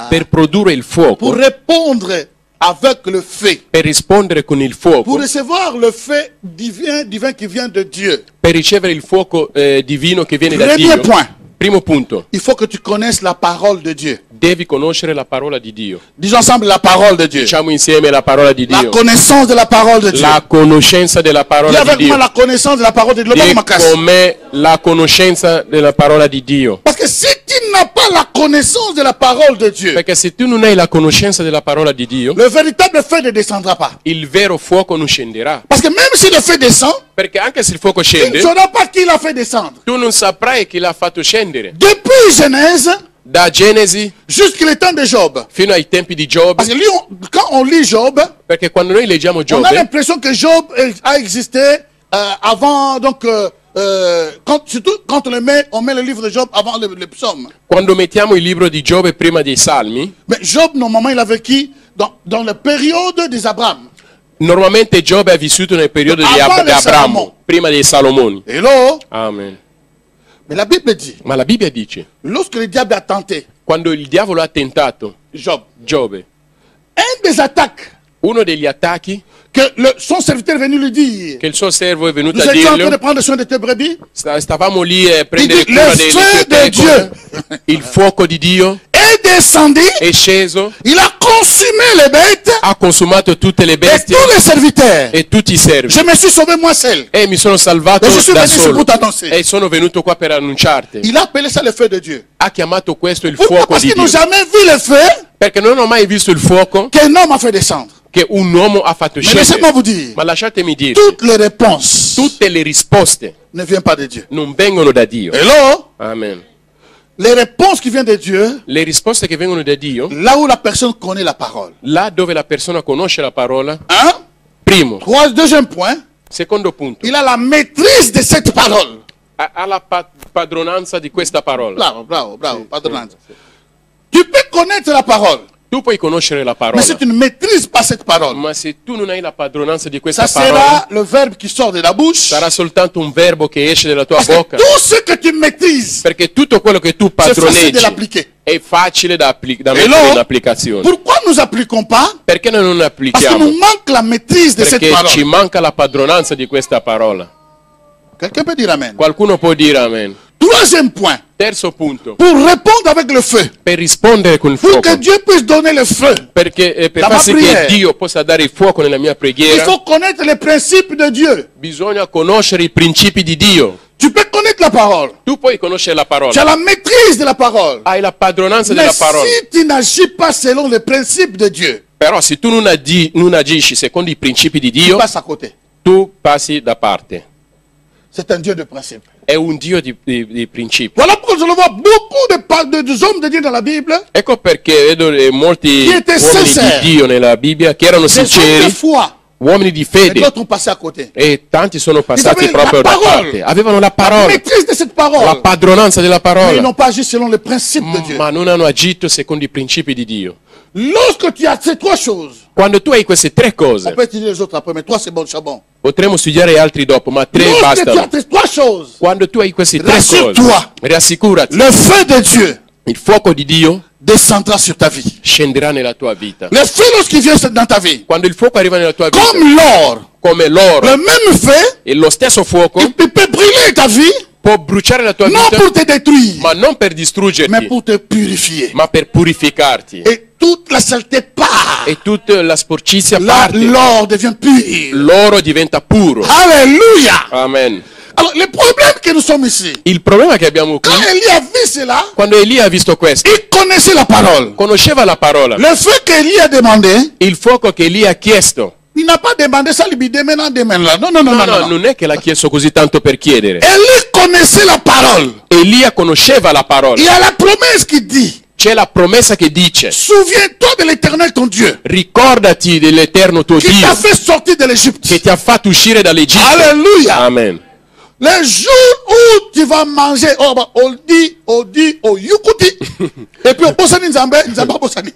Per produrre il
pour
fuoco,
répondre avec le feu,
per rispondere con il
pour
fuoco,
recevoir le feu divin qui vient de Dieu.
per ricevere il fuoco divino che viene da
Premier
Dio.
point,
Primo punto,
il faut que tu connaisses la parole de Dieu.
devi conoscere la parola di Dio.
Disons ensemble la parole de Dieu.
Diciamo insieme la parola di
La
Dio.
connaissance de la parole de Dieu.
La conoscenza della
Dis
parola
avec
di
moi
Dio.
la connaissance de la parole de Dieu.
Di
Ma casse.
con me la conoscenza della parola di Dio.
Parce que si tu n'as pas la connaissance de la parole de Dieu,
Perché se tu non hai la conoscenza della parola di Dio,
le véritable feu ne descendra pas.
il vero fuoco non scenderà.
Parce que même si le feu descend,
Perché anche se il fuoco
tu ne
scende,
sauras pas qui l'a fait descendre.
tu non saprai chi l'ha fatto scendere.
Depuis Genèse
Da Genesi
jusqu'au temps de Job.
fino ai tempi di Giobbe,
Parce que lui, quand on lit Job,
perché quando noi leggiamo
on a
Giobbe,
l'impression que Job a existé avant, donc, surtout quand on met le livre de Job avant le psaume.
quando mettiamo il libro di Giobbe prima dei Salmi,
Mais Job, normalement, il a vécu dans la période des Abraham.
normalmente Giobbe ha vissuto nel periodo di
Avant le
Abramo,
Salomon.
prima dei Salomoni.
Hello?
Amen.
Mais la Bible dit,
Ma la Bibbia dice,
lorsque le diable a tenté
quando il diavolo ha tentato
Job,
Giobbe,
un des attaques
uno degli attacchi
que son serviteur est venu lui dire,
che il suo servo è venuto
nous
a
étions en train de
dirgli,
prendre soin de tes brebis,
stavamo lì a prendere
Il dit,
cura
le
delle
feu
tue
de
pecore,
Dieu.
il fuoco di Dio
est descendu,
è sceso,
il a consumé les bêtes
ha consumato tutte le
et
bestie
tous les serviteurs.
e tutti i servi.
Je me suis sauvé moi seul.
E mi sono salvato
E je suis
da
venu
solo
pour t'annoncer.
e sono venuto qua per annunciarti.
Il a appelé ça le feu de Dieu.
Ha chiamato questo il
Pourquoi?
fuoco
Parce
di
qu'ils n'ont
Dio,
jamais vu le feu
perché non ho mai visto il fuoco
qu'un homme a fait descendre.
che un uomo ha fatto
Mais laissez-moi
scendere.
vous dire,
Ma lasciatemi dire,
toutes les réponses
tutte le risposte
ne viennent pas de Dieu.
non vengono da Dio.
Hello?
Amen.
Les réponses qui viennent de Dieu,
Le risposte che vengono da Dio,
là où la personne connaît la parole.
là dove la persona conosce la parola,
Hein?
primo.
Deuxième point,
Secondo punto,
il a la maîtrise de cette parole.
ha la padronanza di questa parola.
Bravo, bravo, bravo, pardonnez. Tu peux connaître la parole.
Tu puoi conoscere la parola,
Mais si tu ne maîtrises pas cette parole,
ma se tu non hai la padronanza di questa
ça
parola,
sera le verbe qui sort de la bouche.
sarà soltanto un verbo che esce dalla tua
Parce que
bocca.
tout ce que tu maîtrises,
Perché tutto quello che tu
c'est facile de
padroneggi
l'appliquer.
è facile da
Et
mettere in
alors,
applicazione.
pourquoi nous n'appliquons pas?
Perché noi non
Parce qu'il
applichiamo?
nous manque la maîtrise de cette
Perché
parole.
ci manca la padronanza di questa parola.
Quelqu'un peut dire Amen.
Qualcuno può dire amen.
Troisième point,
Terzo punto,
pour répondre avec le feu,
per rispondere con il
pour
fuoco,
que Dieu puisse donner le feu,
perché per
La
far sì
prière.
che Dio possa dare il fuoco nella mia
il
preghiera,
faut connaître les principes de Dieu.
bisogna conoscere i principi di Dio.
Tu peux connaître la parole.
Tu puoi conoscere la
Tu as
parola,
la maîtrise de la parole.
hai la padronanza
Mais
della parola,
si tu n'agis pas selon les principes de Dieu,
però se tu non agisci secondo i principi di
tu
Dio,
passes à côté.
tu passi da parte.
C'est un Dieu de principe.
È un Dio di principi.
Voilà pourquoi je le vois beaucoup de hommes de Dieu dans la Bible,
Ecco perché vedo molti
Chi était
uomini
sincero.
di Dio nella Bibbia che erano
des hommes de
sinceri,
foi,
uomini di
et
fede,
d'autres ont passé à côté.
e tanti sono passati
avaient
proprio
la
da
parole.
parte. Avevano la
La
parola,
maîtrise de cette
la
parole,
padronanza della
mais
parola,
ils n'ont pas agi selon les principes de Dieu.
ma non hanno agito secondo i principi di Dio.
Lorsque tu as ces trois choses,
Quando tu hai queste tre
on
cose,
peut étudier les autres après, mais toi c'est bon, c'est bon.
potremmo studiare altri dopo, ma tre
Lorsque tu as
bastano.
ces trois choses,
Quando tu hai queste tre
Rassure-toi.
cose, rassicurati,
le feu de Dieu
il fuoco di Dio
descendra sur ta vie.
scenderà nella tua vita.
Le feu, lorsqu'il vient dans ta vie,
Quando il fuoco arriva nella tua vita,
comme l'or,
come l'oro,
le même feu,
e lo stesso fuoco
il peut brûler ta vie,
può bruciare la tua
non
vita,
pour te détruire,
ma non per
mais
distruggerti,
pour te purifier.
ma per purificarti.
Et toute la saleté part.
E tutta la sporcizia
Là,
parte,
l'or devient pur.
l'oro diventa puro.
Alléluia.
Amen.
Alors, le problème que nous sommes ici,
Il problema che abbiamo qui,
quand Élie a vu cela,
quando Elia ha visto questo,
il connaissait la parole.
conosceva la parola.
Le feu qu'Élie a demandé,
Il fuoco che Elia ha chiesto,
il n'a pas demandé ça, lui dit maintenant, demain là. Non, non, non,
no,
non, non.
non è che l'ha chiesto così tanto per chiedere.
Élie connaissait la parole.
Elia conosceva la parola.
Il y a la promesse qui dit,
C'è la promessa che dice:
souviens-toi de l'Éternel ton Dieu,
ricordati dell'Eterno tuo
qui
Dio
t'a fait sortir de
che
l'Égypte.
ti ha fatto uscire dall'Egitto.
Alléluia.
Amen.
Le jour où tu vas manger, oh, bah, yukuti, et puis au Bosani Nzambe, Nzamba Bosani.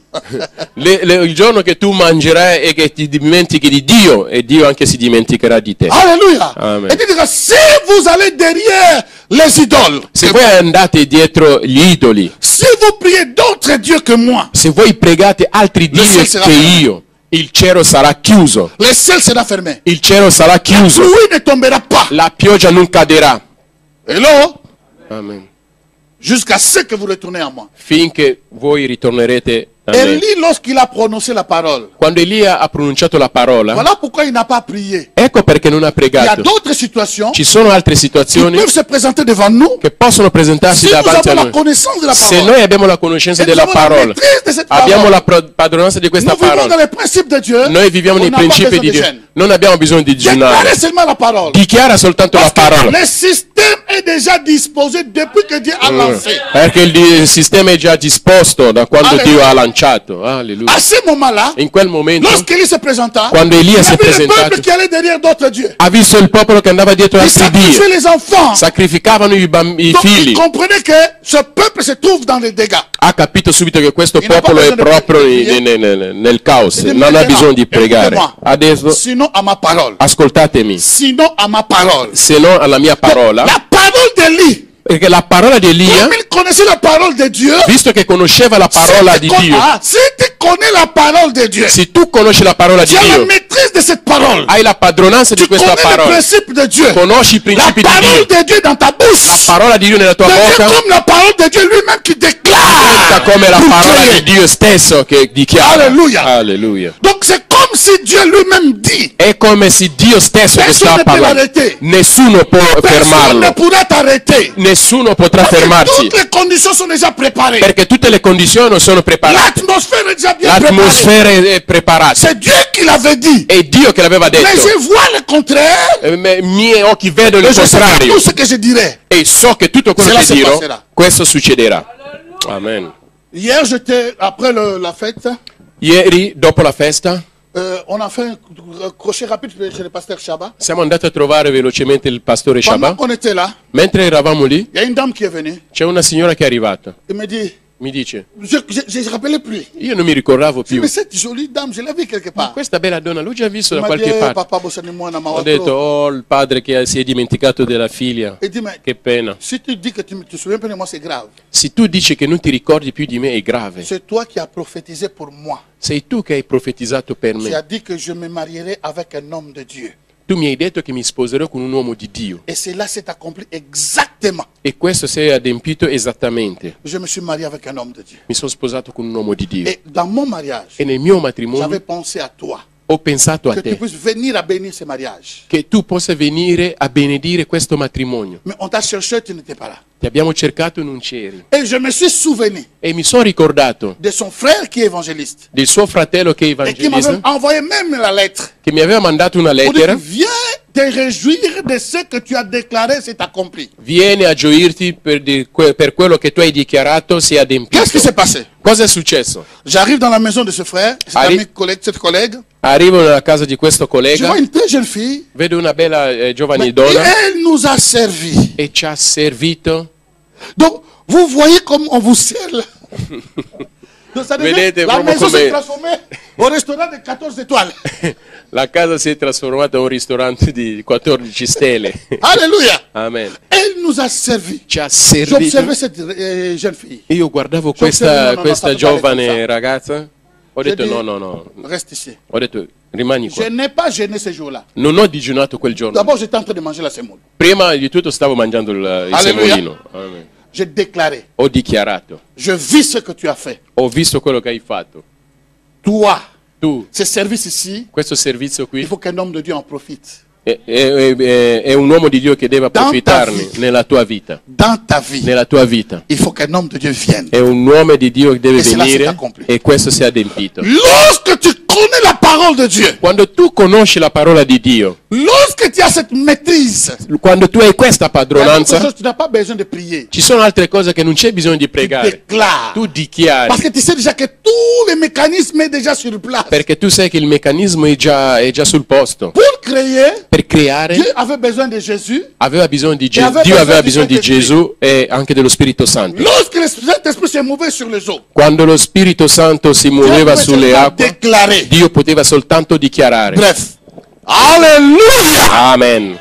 Il giorno che tu mangerai e che ti dimentichi di Dio, e Dio anche si dimenticherà di te.
Alléluia.
Amen.
Et tu diras, si vous allez derrière les idoles,
Se voi andate dietro gli idoli,
si vous priez d'autres dieux que moi,
se voi pregate altri Dio
cielo sarà
che
fermo.
io, il cielo sarà chiuso.
le ciel sera fermé.
Il cielo sarà
La
chiuso.
pluie ne tombera pas.
La pioggia non cadrà.
Et là,
Amen.
jusqu'à ce que vous retournez à moi.
Finché voi ritornerete a me.
Élie, lorsqu'il a prononcé la parole,
Quando Elia ha pronunciato la parola,
voilà pourquoi il n'a pas prié.
ecco perché non ha
Il y a
pregato.
d'autres situations
Ci sono altre
qui
situazioni
peuvent se présenter devant nous
che possono presentarsi
si nous
davanti a
avons la
noi.
connaissance de la
Se
parole.
noi abbiamo la conoscenza
Et nous
della
avons la
parola,
maîtrise de cette
abbiamo
parole.
la padronanza di questa
Nous vivons dans
parola,
les principes de Dieu.
noi viviamo
On
nei
n'a pas
principi
besoin
di
de
Dio.
gêne.
Non abbiamo bisogno di
Déclarez
digiunare.
seulement la parole.
Dichiara soltanto la
Parce que
parola.
le système est déjà disposé depuis que Dieu a lancé.
Perché il sistema è già disposto da quando
Alleluia.
Dio ha lanciato. Alleluia.
À ce moment-là,
In quel momento,
lorsqu'Élie se présenta,
quando Elia
il y
si è
avait le peuple
presentato,
qui allait derrière d'autres dieux.
ha visto il popolo che andava dietro
Ils
altri
sacrifiaient
Dio.
les enfants.
Sacrificavano i
Donc
figli.
il comprenait que ce peuple se trouve dans les dégâts.
Ha capito subito che questo
E non
popolo è
può bisogno di
proprio
pregare.
nel caos,
E di
non ha
mettere
bisogno
no.
di pregare.
Écoutez-moi.
Adesso
Sinon à ma parole.
ascoltatemi,
Sinon à ma parole.
se no alla mia parola,
La parole d'Élie.
perché la parola di Elia,
Comme il connaissait la parole de Dieu.
visto che conosceva la parola di Dio,
Si tu connais la parole de Dieu,
se tu conosci la parola di
tu as la
Dio,
maîtrise de cette parole.
hai la padronanza di
Tu
questa
connais le
parola,
principe de Dieu.
conosci i
La
principi di
parole
Dio,
de Dieu dans ta bouche.
la parola di Dio nella tua
Devient
bocca
comme la parole de Dieu lui-même qui
diventa
déclare.
come la
pour
parola
créer.
di Dio stesso che dichiara.
Alleluia.
Alleluia.
Donc c'est comme si Dieu lui-même dit.
È come se Dio stesso che
Personne
sta
ne peut
parlando.
l'arrêter.
Nessuno può
Personne ne
fermarlo.
pourra t'arrêter.
Nessuno potrà
Parce que
fermarsi.
toutes les conditions sont déjà préparées.
Perché tutte le condizioni non sono preparate.
L'atmosphère est déjà bien préparée.
L'atmosfera è preparata.
C'est Dieu qui l'avait dit.
È Dio che l'aveva
Mais
detto.
je vois le contraire.
I miei occhi vedono
Et
il
je sais pas
contrario.
tout ce que je dirais.
E so che tutto quello
Cela
che
si
dirò,
passerà.
questo succederà. Amen.
Hier, j'étais, après la fête,
Ieri, dopo la festa,
on a fait un crochet rapide chez le pasteur Chaba.
siamo andati a trovare velocemente il pastore
Pendant
Shabbat.
qu'on était là,
Mentre eravamo lì,
il y a une dame qui est venue.
c'è una signora che è arrivata.
Il me dit,
mi dice,
Je ne rappelais plus.
io non mi ricordavo
Je dis,
più.
mais cette jolie dame, je l'ai vue quelque part.
Questa bella donna l'ho già visto
Il
da
m'a dit,
qualche parte.
papa, bossani moi, na
Ho
mawa
detto,
trop.
oh, il padre che si è dimenticato della figlia.
Il dit, mais
Che pena.
si tu dis que tu ne te souviens pas de moi, c'est grave.
Se tu dici che non ti ricordi più di me è grave.
C'est toi qui as prophétisé pour moi.
Sei tu che hai profetizzato per
Tu
me.
as dit que je me marierai avec un homme de Dieu.
Tu mi hai detto che mi sposerò con un uomo di Dio.
Et cela s'est accompli exactement.
E questo si è adempito esattamente.
Je me suis marié avec un homme de Dieu.
Mi sono sposato con un uomo di Dio.
Et dans mon mariage,
E nel mio
j'avais
matrimonio
pensé à toi.
ho pensato a
Que tu
te.
puisses venir à bénir ce mariage.
Che tu possa venire a benedire questo matrimonio.
Mais on t'a cherché, tu n'étais pas là.
Ti abbiamo cercato e non c'eri.
Et je me suis souvenu
E mi sono ricordato
de son frère qui est évangéliste.
del suo fratello che è
Et qui m'avait
evangelista,
envoyé même la lettre.
che mi aveva mandato una
Pour
lettera.
dire, viens te réjouir de ce que tu as déclaré, c'est accompli.
Vieni a gioirti per quello che tu hai dichiarato sia adempito.
Qu'est-ce qui s'est passé?
Cosa è successo?
J'arrive dans la maison de ce frère, cet
Allez.
ami collègue, cette collègue.
Arrivo nella casa di questo
Je
collega,
vois une très jeune fille.
vedo una bella giovane
Mais
donna
elle nous a servi.
e ci ha servito.
Donc, vous voyez comme on vous sert là. Donc, ça devient-
Vedete
la
proprio
maison s'est
come-
transformée au restaurant de 14 étoiles.
La casa si è trasformata in un ristorante di 14 stelle.
Alléluia.
Amen.
Elle nous a servi.
Ci ha servito.
J'observais cette jeune fille.
Io guardavo
Ci ho
questa,
osservato,
questa
non, non, non,
giovane
non,
ragazza. Ho
J'ai
detto
dit,
no, no, no.
Reste ici.
Ho detto rimani
Je
qua.
n'ai pas gêné ce jour-là.
Non ho digiunato quel giorno.
D'abord, j'étais en train de manger la semoule.
Prima di tutto stavo mangiando il
Alleluia.
semolino. Amen.
J'ai déclaré,
Ho dichiarato.
je vis ce que tu as fait.
Ho visto quello che hai fatto.
Toi,
Tu,
ce service ici,
questo servizio
il
qui,
faut qu'un homme de Dieu en profite.
è un uomo di Dio che deve
ta
approfittarne
vita.
nella tua vita.
Dans ta vie,
Nella tua vita.
il faut qu'un homme de Dieu vienne.
È un uomo di Dio che deve
E se la si
venire
accompli.
e questo si è adempito.
Lorsque tu connais la parole de Dieu,
Quando tu conosci la parola di Dio,
lorsque tu as cette maîtrise,
quando tu hai questa
il y a d'autres
padronanza,
choses, tu n'as pas besoin de prier.
ci sono altre cose che non c'è bisogno di
Tu
pregare.
déclares.
Tu dichiari,
Parce que tu sais déjà que tous les mécanismes sont déjà sur place.
perché tu sai che il meccanismo è già sul posto.
Pour créer,
Per creare
Dieu avait besoin de Jésus.
aveva bisogno di
E aveva
Dio aveva
bisogno
bisogno
di
di Gesù e anche dello Spirito Santo.
Lorsque le Saint-Esprit s'est mouvé sur les eaux,
Quando lo Spirito Santo si
Dieu
muoveva
pouvait
sulle
seulement
acque,
déclarer.
Dio poteva soltanto dichiarare.
Bref. Alléluia.
Amen.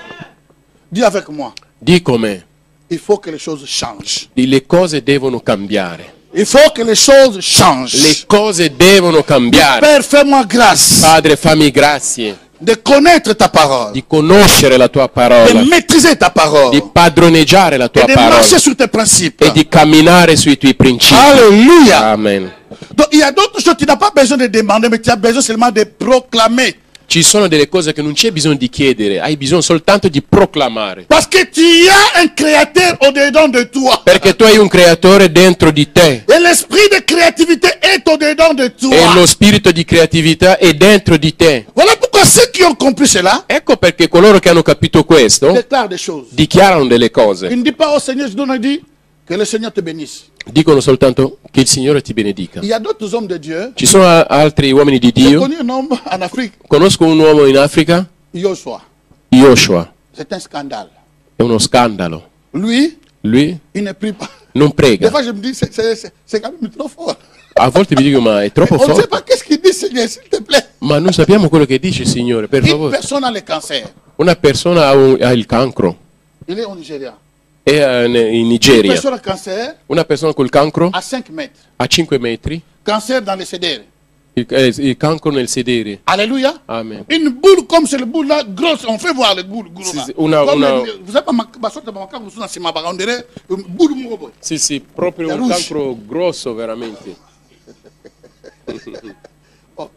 Dis avec moi.
Di come
Il faut que les choses changent.
le cose devono cambiare.
Il faut que les choses changent.
Le cose devono cambiare.
Père, fais-moi grâce
Padre, fammi grazie
de connaître ta parole,
di conoscere la tua parola,
de maîtriser ta parole
di padroneggiare la
et
tua
de
parola
marcher sur tes principes.
e di camminare sui tuoi principi.
Alléluia.
Amen.
Donc il y a d'autres choses, tu n'as pas besoin de demander, mais tu as besoin seulement de proclamer.
Ci sono delle cose che non c'è bisogno di chiedere, hai bisogno soltanto di proclamare.
Parce que tu as un créateur au-dedans de toi.
Perché tu hai un creatore dentro di te
Et l'esprit de créativité est au-dedans de toi.
e lo spirito di creatività è dentro di te.
Voilà pourquoi ceux qui ont compris cela
Ecco perché coloro che hanno capito questo
déclarent des choses.
dichiarano delle cose.
Il ne dit pas au Seigneur, je donne dit que le Seigneur te bénisse.
Dicono soltanto che il Signore ti benedica.
Il y a d'autres hommes de Dieu.
Ci sono altri uomini di
J'ai
Dio.
connu un homme en Afrique,
Conosco un uomo in Africa,
Joshua.
Joshua.
C'est un scandale.
È uno scandalo.
Lui,
Lui
il ne prie pas.
non
Des
prega.
fois, je me dis, c'est quand même trop fort.
A volte mi dico ma è troppo
On ne sait
forte.
pas qu'est-ce qu'il dit, Seigneur, s'il te plaît.
Ma non sappiamo quello che dice il Signore, per
Une
favore.
personne a le cancer.
Una persona ha il cancro.
Il est au Nigeria.
È in
Une
Nigeria.
personne a cancer
Una persona col cancro
à 5 mètres.
a 5 metri.
Cancer dans les sedere.
Il cancro nel sedere.
Alléluia.
Amen.
Une boule comme c'est le boule là, grosse. On fait voir les boules.
Si,
là.
si, una-
Comme
una-
vous savez pas, ma sorte de macaque, vous êtes ma on dirait une boule mourobo.
Sì, sì, proprio
È
un
rouge.
cancro grosso veramente.
Oh,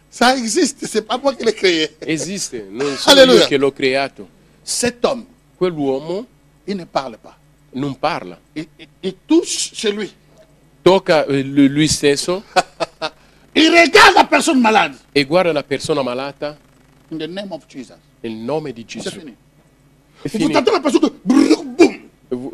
ça existe, c'est pas moi qui l'ai créé.
Esiste, non sono
Alleluia.
io che l'ho creato.
Cet homme,
Quell'uomo
il ne parle pas.
non parla.
Il touche chez lui.
Tocca lui stesso
Il regarde la personne malade.
e guarda la persona malata
In the name of Jesus.
nel nome di
C'est
Gesù.
fini.
È
Vous
finito.
entendez la personne que boum.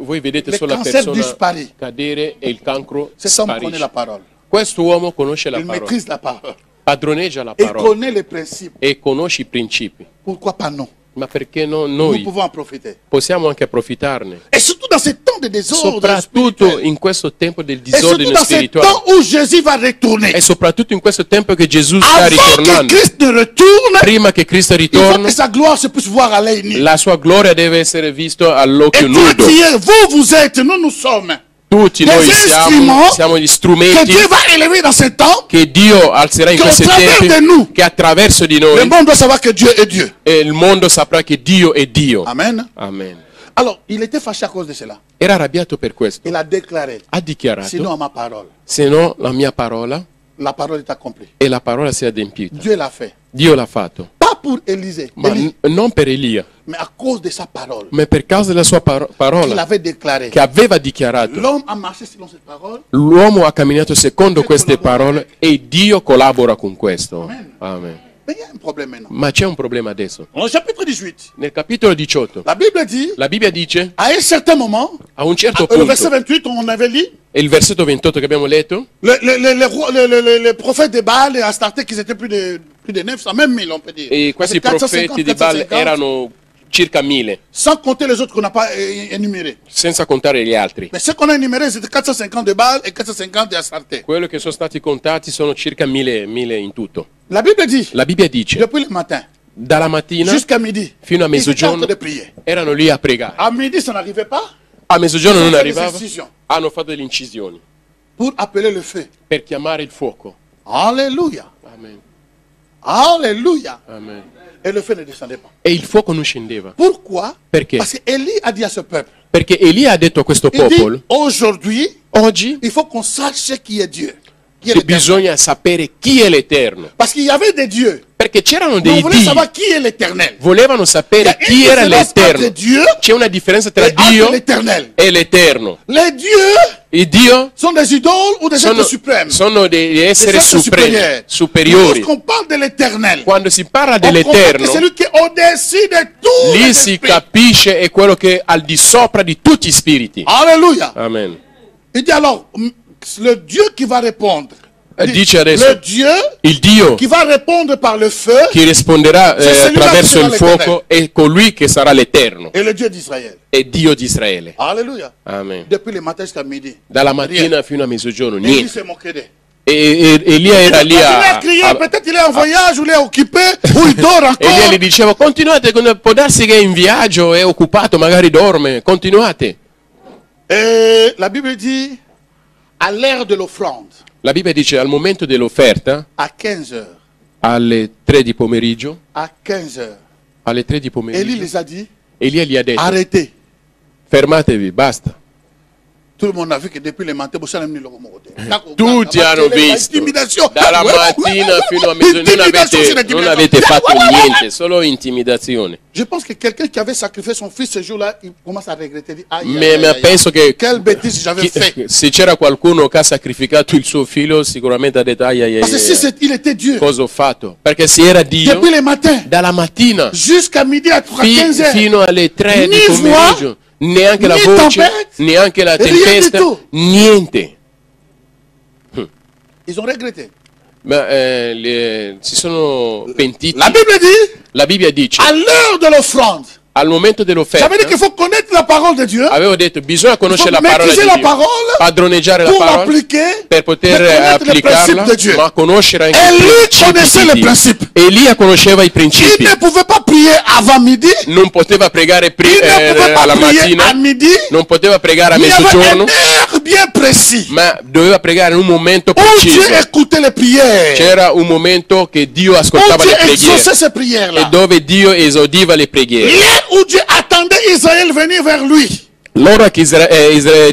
Voi vedete
Le
solo la
cancer
persona
dispari.
cadere e il cancro
Cet homme connaît
sparisce.
la parole.
Questo uomo conosce la
Il
parola,
maîtrise la parole.
padroneggia la
Il
parola
connaît les principes.
e conosce i principi.
Pourquoi pas non?
Ma perché no,
Nous
noi
pouvons en profiter.
possiamo anche approfittarne.
Et surtout dans ces temps de désordre
Soprattutto
spirituel.
in questo tempo del
Et surtout
disordine
dans ces
spirituale.
temps où Jésus va retourner.
E soprattutto in questo tempo che Gesù sta
Avant que
ritornando.
Christ ne retourne,
Prima che Cristo
il faut
ritorni,
que sa gloire se puisse voir à l'œil nu.
la sua gloria deve essere vista
Et
all'occhio
toi,
nudo.
tu es, vous êtes, nous sommes.
Tutti noi
Des instruments
siamo gli
Que
strumenti
Dieu va élever dans ces temps.
che Dio alzerà in
Che
questi
attraverso
tempi,
di noi.
che attraverso di
Le
noi
monde doit savoir que Dieu est Dieu.
e il mondo saprà che Dio è Dio.
Amen.
Amen.
Alors, il était fâché à cause de cela.
Era arrabbiato per questo.
Il a déclaré,
Ha dichiarato,
sinon à ma parole,
se no la mia parola
la parole est accomplie.
e la parola si è adempiuta.
Dieu l'a fait.
Dio l'ha fatto.
Pas pour Élisée,
Ma non per Elia,
mais à cause de sa parole.
ma per causa della sua
Il
parola
avait déclaré.
che aveva dichiarato.
L'homme a marché selon cette parole.
L'uomo ha camminato secondo queste parole e Dio collabora con questo. Amen.
Mais il y a un problème maintenant.
Ma c'è un problema adesso.
Au chapitre 18,
Nel capitolo 18,
la Bible dit,
la Bibbia dice,
à un certain moment,
a un certo
le verset
punto,
28, on avait lu,
e il versetto 28 che abbiamo letto,
les prophètes de Baal et Astarté, qui étaient plus de 900, même 1000, on peut dire.
e questi
Parce que 450,
profeti di Baal
450,
erano circa 1000,
sans compter les autres qu'on n'a pas énumérés.
senza contare gli altri.
Mais ce qu'on a énuméré, c'était 450 de Baal et 450 de Astarté.
Quello che sono stati contati sono circa 1000 in tutto.
La Bible dit,
La Bibbia dice,
depuis le matin
dalla mattina
jusqu'à midi,
fino a
ils étaient en train
mezzogiorno
de prier.
erano lì a pregare.
À midi, ça n'arrivait pas
A mezzogiorno
Sono
non
state
arrivava,
incisions.
hanno fatto delle incisioni
pour appeler le feu.
per chiamare il fuoco.
Alléluia.
Amen.
Alléluia.
Amen.
Et le feu ne descendait pas.
E il fuoco non scendeva.
Pourquoi?
Perché?
Parce qu'Élie a dit à ce peuple,
Perché Elia ha detto a questo
il dit,
popolo,
aujourd'hui,
oggi
il faut qu'on sache qui est Dieu. Qui est
che
l'Éternel.
bisogna sapere chi è l'Eterno.
Parce qu'il y avait des dieux.
Perché c'erano
Mais
dei
on voulait
Dio,
savoir qui est l'Éternel.
volevano
Il y
sapere
a
chi
une
era
différence entre
l'Eterno.
Dieu
C'è una differenza tra
et entre
Dio
l'Éternel.
e l'Eterno.
Les dieux
Il Dio
sont des idoles ou des êtres suprêmes.
sono degli esseri
Des êtres
supremi, superiori.
Lorsqu'on parle de l'Éternel,
Quando si parla
on comprend que
dell'Eterno,
c'est lui qui est au-dessus de tous
lì
les
si
esprits.
capisce è quello che è al di sopra di tutti gli spiriti.
Alléluia.
Amen.
Il dit alors, le Dieu qui va répondre. Il dit,
Dice adesso,
le Dieu
il Dio
qui va répondre par le feu
che risponderà
Se celui-là
attraverso
sarà
il fuoco è colui che sarà l'Eterno,
et le Dieu d'Israël.
è Dio di Israele.
Alléluia.
Amen.
Depuis le matin jusqu'à midi.
Dalla mattina fino a mezzogiorno,
Et lui
niente.
s'est moqué d'eux.
E Elia era lì
Il a crié, peut-être il est en voyage ou il est occupé ou il dort
Elia
encore.
gli diceva, continuate, può darsi che è in viaggio, è occupato, magari dorme, continuate.
Et la Bible dit, à l'heure de l'offrande,
La Bibbia dice al momento dell'offerta,
à 15 heures,
alle 3 di pomeriggio,
à 15 heures,
alle 3 di
Élie
pomeriggio,
les a dit,
Elia gli ha detto,
arrêtez.
fermatevi, basta.
Tout le monde a vu que depuis le matin, vous allez me le remonter.
Tutti hanno visto, dalla mattina fino a mezzogiorno non avete fatto niente, solo intimidazione.
Je pense que quelqu'un qui avait sacrifié son fils ce jour-là, il commence à regretter. Dit, aïe, aïe,
Ma
aïe, aïe.
penso che
Quelle bêtise j'avais fait.
se c'era qualcuno che ha sacrificato il suo figlio, sicuramente ha detto, ai ai
Parce que si
ai,
il était Dieu,
cosa ho fatto? Perché se era Dio,
depuis le matin
dalla mattina
jusqu'à midi à 15 heures,
fino alle 3 di
Ni
pomeriggio, neanche la
ni
voce,
tempête,
neanche la
rien di
tempesta,
tutto.
niente.
ils ont regretté.
Ma si sono pentiti.
La Bible dit,
La Bibbia dice,
à l'heure de l'offrande,
al momento
ça veut dire
dell'offerta,
qu'il faut connaître la parole de Dieu,
avevo detto, bisogna
il faut
conoscere la parola di
maîtriser la
Dio,
parole
padroneggiare la
pour
parola
l'appliquer,
per poter
mais connaître les
applicarla,
principes de Dieu.
ma conoscere anche
Et
i
lui
principi
connaissait
di
les
Dio.
principes.
Elia conosceva i
Il
principi,
ne pouvait pas prier avant midi,
non poteva pregare
il ne pouvait pas
alla
prier à
mattina,
midi,
non poteva pregare a
il y avait
mezzogiorno,
une heure bien précis
ma doveva pregare in un momento
où Dieu
preciso.
écoutait les prières,
C'era un momento che Dio
où
ascoltava
Dieu
le preghiere
exauçait ces
e
prières-là.
dove Dio esaudiva le preghiere.
L'heure où Dieu attendait Israël venir vers lui.
L'ora che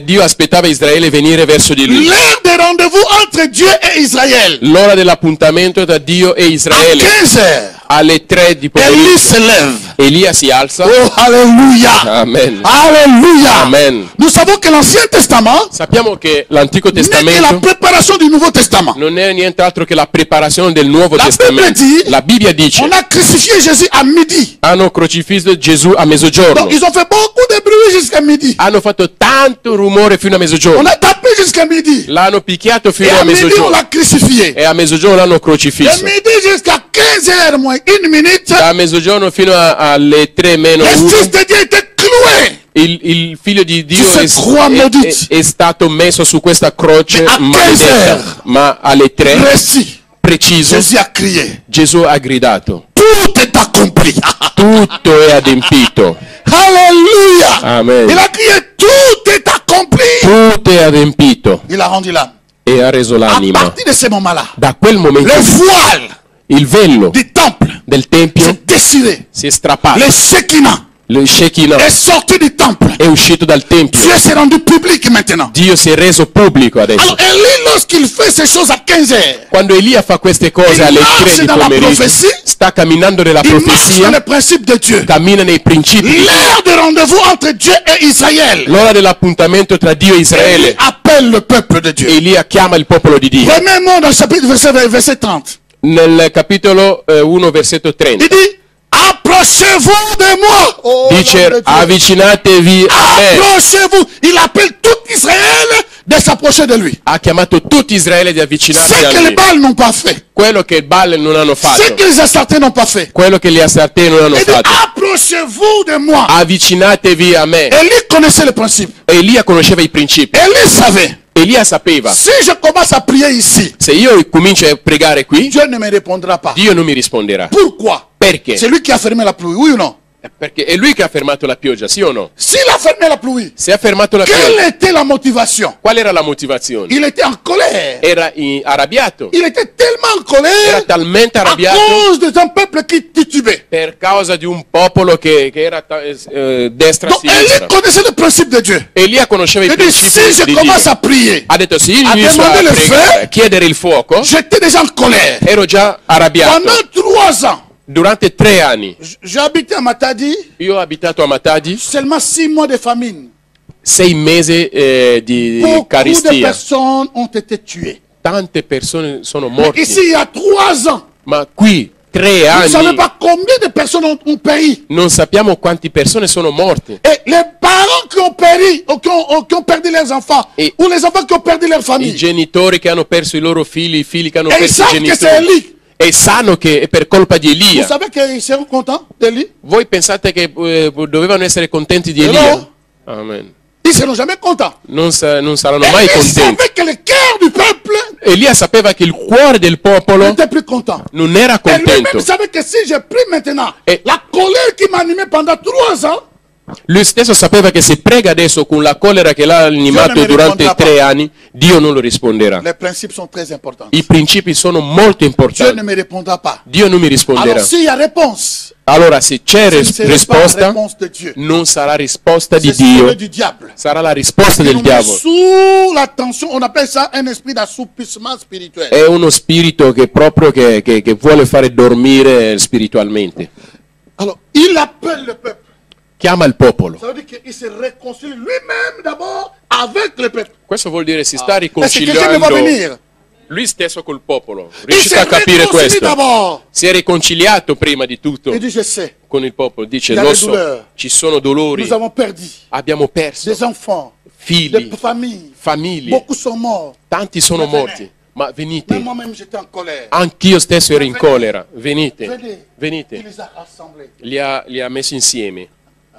Dio aspettava Israele venire verso di lui.
L'heure de rendez-vous entre Dieu et Israël.
L'ora dell'appuntamento tra Dio e
À
Israele
15 heures,
alle 3 di
Élie
pomeriggio.
se lève.
Elia si alza.
Oh, alléluia.
Amen.
Alléluia.
Amen.
Nous savons que l'Ancien Testament
Sappiamo che l'Antico
n'est que la
Testamento
préparation du Nouveau Testament.
non è nient'altro che la preparazione del Nuovo
La
Testamento.
Bible dit,
La Bibbia dice,
On a crucifié Jésus à midi.
hanno crocifisso Gesù a mezzogiorno.
Donc ils ont fait beaucoup de bruit jusqu'à midi.
Hanno fatto tanto rumore fino a
On
mezzogiorno.
a tapé Jésus jusqu'à midi.
L'hanno picchiato
Et
fino
à
a
midi, on
mezzogiorno.
l'a crucifié.
E a mezzogiorno l'hanno
De
crocifisso.
midi jusqu'à 15h moins 1 minute,
Da mezzogiorno fino alle 3 meno
le
1.
Fils de Dieu était cloué.
Il figlio di Dio
Su croix maudite.
è stato messo su questa croce
Ma a
maledetta.
15
Ma alle 3
Précis.
preciso
Jésus a crié.
Gesù ha gridato:
Tout est accompli.
tutto è adempito.
Alléluia.
Amen.
Il a crié, tout est accompli.
Tutto è adempito.
Il a rendu l'âme.
E ha reso
À
l'anima.
partir de ce moment-là,
Da quel momento
le voile
il vello
du temple
del tempio
s'est déchiré.
si è strappato.
Le Shekinah
Il Shekinah
est sorti du temple.
è uscito dal tempio.
Dieu s'est rendu public maintenant.
Dio si è reso pubblico adesso.
Alors Élie, lorsqu'il fait ces choses à 15h,
Quando Elia fa queste cose
Il
alle
marche
3 di
dans la
pomeriggio,
prophétie.
sta camminando nella
il marche dans
profezia,
le principe de Dieu.
cammina nei principi.
L'heure de rendez-vous entre Dieu et Israël.
L'ora dell'appuntamento tra Dio e
Élie
Israele.
appelle le peuple de Dieu.
Elia chiama il popolo di Dio.
Premier mot dans le chapitre verset 30.
Nel capitolo 1 versetto
Il
30
dit, approchez-vous de moi. Oh, nom de
dice:
Dieu.
avvicinatevi a me.
Approchez-vous. Il appelle tout Israël de s'approcher de lui.
Ha chiamato tutto Israele di
Ce
avvicinarsi a
que les
lui.
Baals n'ont pas fait.
Quello che Baal non hanno
Ce
fatto,
que les Astartés n'ont pas fait.
quello che gli Astartei non hanno
Il dit,
fatto.
approchez-vous de moi.
Avvicinatevi a me.
Élie connaissait le principe.
Elia conosceva i principi.
Élie savait.
Elia sapeva:
Si je commence à prier ici,
se io comincio a pregare qui,
Dieu ne me répondra pas.
Dio non mi risponderà.
Pourquoi?
Perché?
C'est lui qui a fermé la pluie, oui ou non?
Perché è lui che ha fermato la pioggia, sì o no?
S'il a fermé la pluie,
Se ha fermato la pioggia,
quelle était la motivation?
qual era la motivazione?
Il était en colère.
Era arrabbiato.
Il était tellement en
Era
colère
talmente
à
arrabbiato
cause d'un peuple qui titubait.
per causa di un popolo che era destra
Donc Élie
sinistra.
connaissait le principe de Dieu.
Elia conosceva i
Il dit,
principi
si je
di
commence
Dio.
à prier,
Ha detto: se io
a
inizio a
demandare le
pregare,
feu,
chiedere il fuoco,
j'étais déjà en colère.
ero già arrabbiato.
Pendant 3 ans,
Durante 3 anni
j'ai habité à Matadi,
io ho abitato a Matadi,
seulement 6 mois de famine.
6 mesi di
Beaucoup de
carestia.
personnes ont été tuées.
Tante persone sono
Mais
morte.
ici, il y a 3 ans,
Ma qui 3
vous ne savez
anni
pas combien de personnes ont péri.
non sappiamo quante persone sono morte.
Et les parents qui ont péri, ou qui ont perdu leurs enfants,
Et-
ou les enfants qui ont perdu leur
I
famille,
genitori che hanno perso i loro figli, i figli che hanno
et ils
perso i
savent que c'est
genitori.
Élie.
E sanno che è per colpa di
Vous
Elia.
savez qu'ils seront contents d'Élie?
Voi pensate che dovevano essere contenti di
Hello?
Elia? Amen.
Ils ne seront jamais contents.
Non saranno
Et
mai
ils
contenti.
savaient que le cœur du peuple
Elia sapeva che il cuore del popolo
n'était plus content.
non era
Et lui-même
contento.
savait que si je prie maintenant,
Et-
la colère qui m'animait pendant 3 ans,
Lui stesso sapeva che se prega adesso con la collera che l'ha animato
Dio non mi
durante
risponderà
3 anni, Dio non lo risponderà.
les principes sont très importants.
I principi sono molto
Dieu ne
importanti.
me répondra pas.
Dio non mi risponderà.
Alors s'il y a réponse,
Allora se c'è
ce ne sera pas
risposta,
réponse de Dieu.
non sarà risposta di
C'est celui
Dio,
du diable.
sarà la risposta
Il
del
nous met
diavolo.
sous la tension, on appelle ça un esprit d'assoupissement spirituel.
È uno spirito che proprio che vuole fare dormire spiritualmente.
Alors, il appelle le peuple.
Chiama il popolo.
Ça veut dire qu'il se réconcilie lui-même d'abord avec le peuple.
Questo vuol dire si sta
Est-ce que quelqu'un ne va
riconciliando
venir?
lui stesso col popolo.
Il
Riuscite
se
a capire
réconcilie
questo?
d'abord.
Si è riconciliato prima di tutto
Il dit, je sais,
con il popolo. Dice:
Il y a
lo
des
so,
douleurs.
ci sono dolori,
nous avons perdu
abbiamo perso
des enfants,
figli,
des familles.
famiglie,
Beaucoup sont morts.
tanti sono
Ma
morti. Ma
Même
venite,
moi-même, j'étais en colère.
anch'io stesso ero in collera. Venite,
Il
venite.
les a rassemblés.
Li ha messi insieme,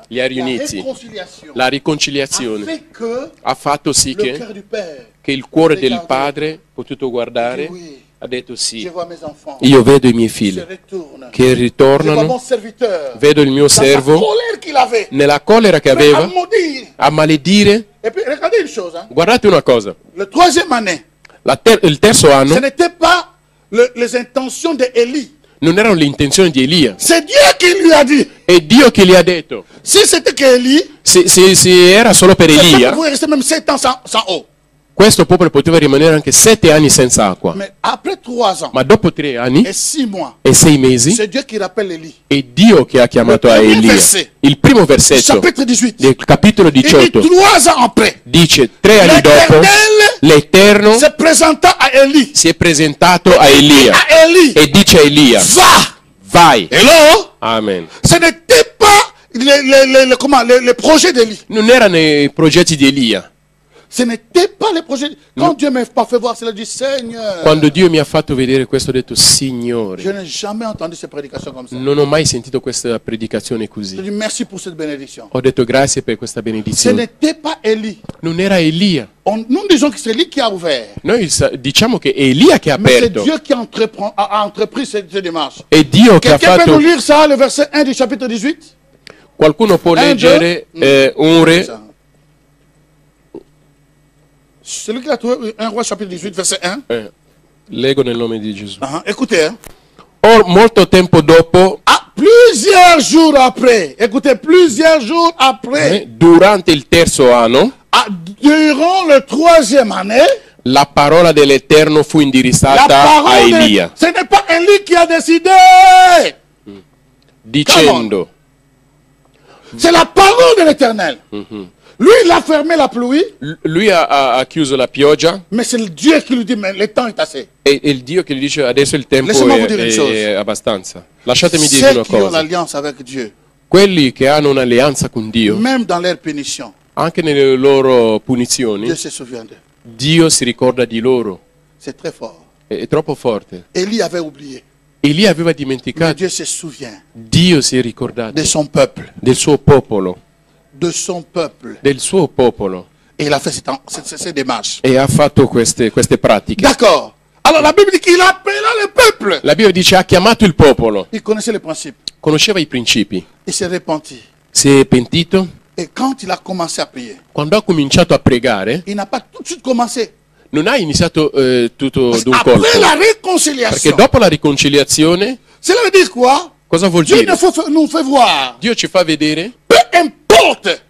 li ha
La
riuniti.
réconciliation
La
a
riconciliazione
fait que
ha fatto sì
le
che
cœur du Père,
il cuore del padre ha potuto guardare,
oui,
ha detto:
je
sì,
vois mes enfants
io vedo i miei
qui
figli
se retournent.
che
Je vois mon
ritornano,
serviteur
vedo il mio
dans sa
servo
colère qu'il avait.
nella collera che
Mais à
aveva
maudire.
a maledire.
Et puis, regardez une chose. Hein.
Guardate una cosa,
Le 3e année,
il terzo
ce
anno
n'était pas les intentions d'Élie.
non erano le intenzioni di Elia,
C'est Dieu qui lui a dit.
è Dio che gli ha detto.
Si c'était qu'Élie,
Se era solo per
vous
Elia,
pouvez rester même 7 ans sans eau.
questo popolo poteva rimanere anche 7 anni senza acqua.
Mais après 3 ans
Ma dopo 3 anni
et 6 mois,
e 6 mesi
c'est Dieu qui rappelle Élie.
è Dio che ha chiamato a
Il primo
Elia.
versetto.
Il primo versetto
Chapitre 18.
del capitolo
Il dit
18
3 ans après,
dice: 3 anni dopo
l'Éternel
l'Eterno
se présenta à Élie.
si è presentato a Elia
À Élie,
e dice a Elia:
va.
vai.
Hello?
Amen.
Ce n'était pas les projets d'Élie.
Non erano i progetti di Elia,
Ce n'était pas les projets. Quand Dieu m'a pas fait voir cela, je dis Seigneur.
Quando Dio mi ha fatto vedere questo ho detto Signore.
Je n'ai jamais entendu ces prédications comme ça.
Non ho mai sentito questa predicazione
Je
così.
dis merci pour cette bénédiction.
Ho detto grazie per questa
Ce
benedizione.
n'était pas Élie.
Non era Elia.
Nous disons que c'est lui qui a ouvert.
Noi diciamo che è Elia che ha
Mais c'est
aperto.
Dieu qui a entrepris cette démarche.
È Dio che ha
Quelqu'un peut nous
fatto.
lire ça, le verset 1 du chapitre 18?
Qualcuno può leggere un re.
Celui qui a trouvé 1 Roi chapitre 18, verset 1.
Leggo nel nome di Gesù.
Écoutez, hein.
Or, molto tempo dopo,
Plusieurs jours après, écoutez, plusieurs jours après,
durante il terzo anno,
durant le 3e année,
la parola dell'Eterno fu
la
indirizzata a
parole
Elia,
ce n'est pas Élie qui a décidé,
dicendo,
c'est la parole de l'Éternel. Lui, il a fermé la pluie,
lui ha chiuso la pioggia,
mais c'est le Dieu qui lui dit, mais le temps est assez.
e il Dio che gli dice adesso il tempo
Laissez-moi vous dire une chose.
è abbastanza. Lasciatemi dire
Ceux
una
qui ont
cosa.
l'alliance avec Dieu,
Quelli che hanno un'alleanza con Dio,
même dans leur punition,
anche nelle loro punizioni,
Dieu se souvient d'eux.
Dio si ricorda di loro.
C'est très fort.
È troppo forte.
Élie avait oublié,
Elia aveva
mais
dimenticato.
Dieu se souvient
Dio si è ricordato
de son peuple,
del suo popolo,
de son peuple.
del suo popolo,
Et il a fait ces démarches.
e ha fatto queste pratiche.
D'accord. Alors la Bible dit qu'il appela le peuple.
La Bibbia dice ha chiamato il popolo,
Il connaissait les principes.
conosceva i principi,
Il s'est repenti.
si è pentito.
Et quand il a commencé a prier,
Quando ha cominciato a pregare,
il n'a pas tout de suite commencé.
non ha iniziato tutto
Parce
d'un
après
colpo,
la
perché
réconciliation,
dopo la riconciliazione,
cela veut dire quoi?
cosa vuol
Dieu
dire?
nous fait voir.
Dio ci fa vedere,
Peu importe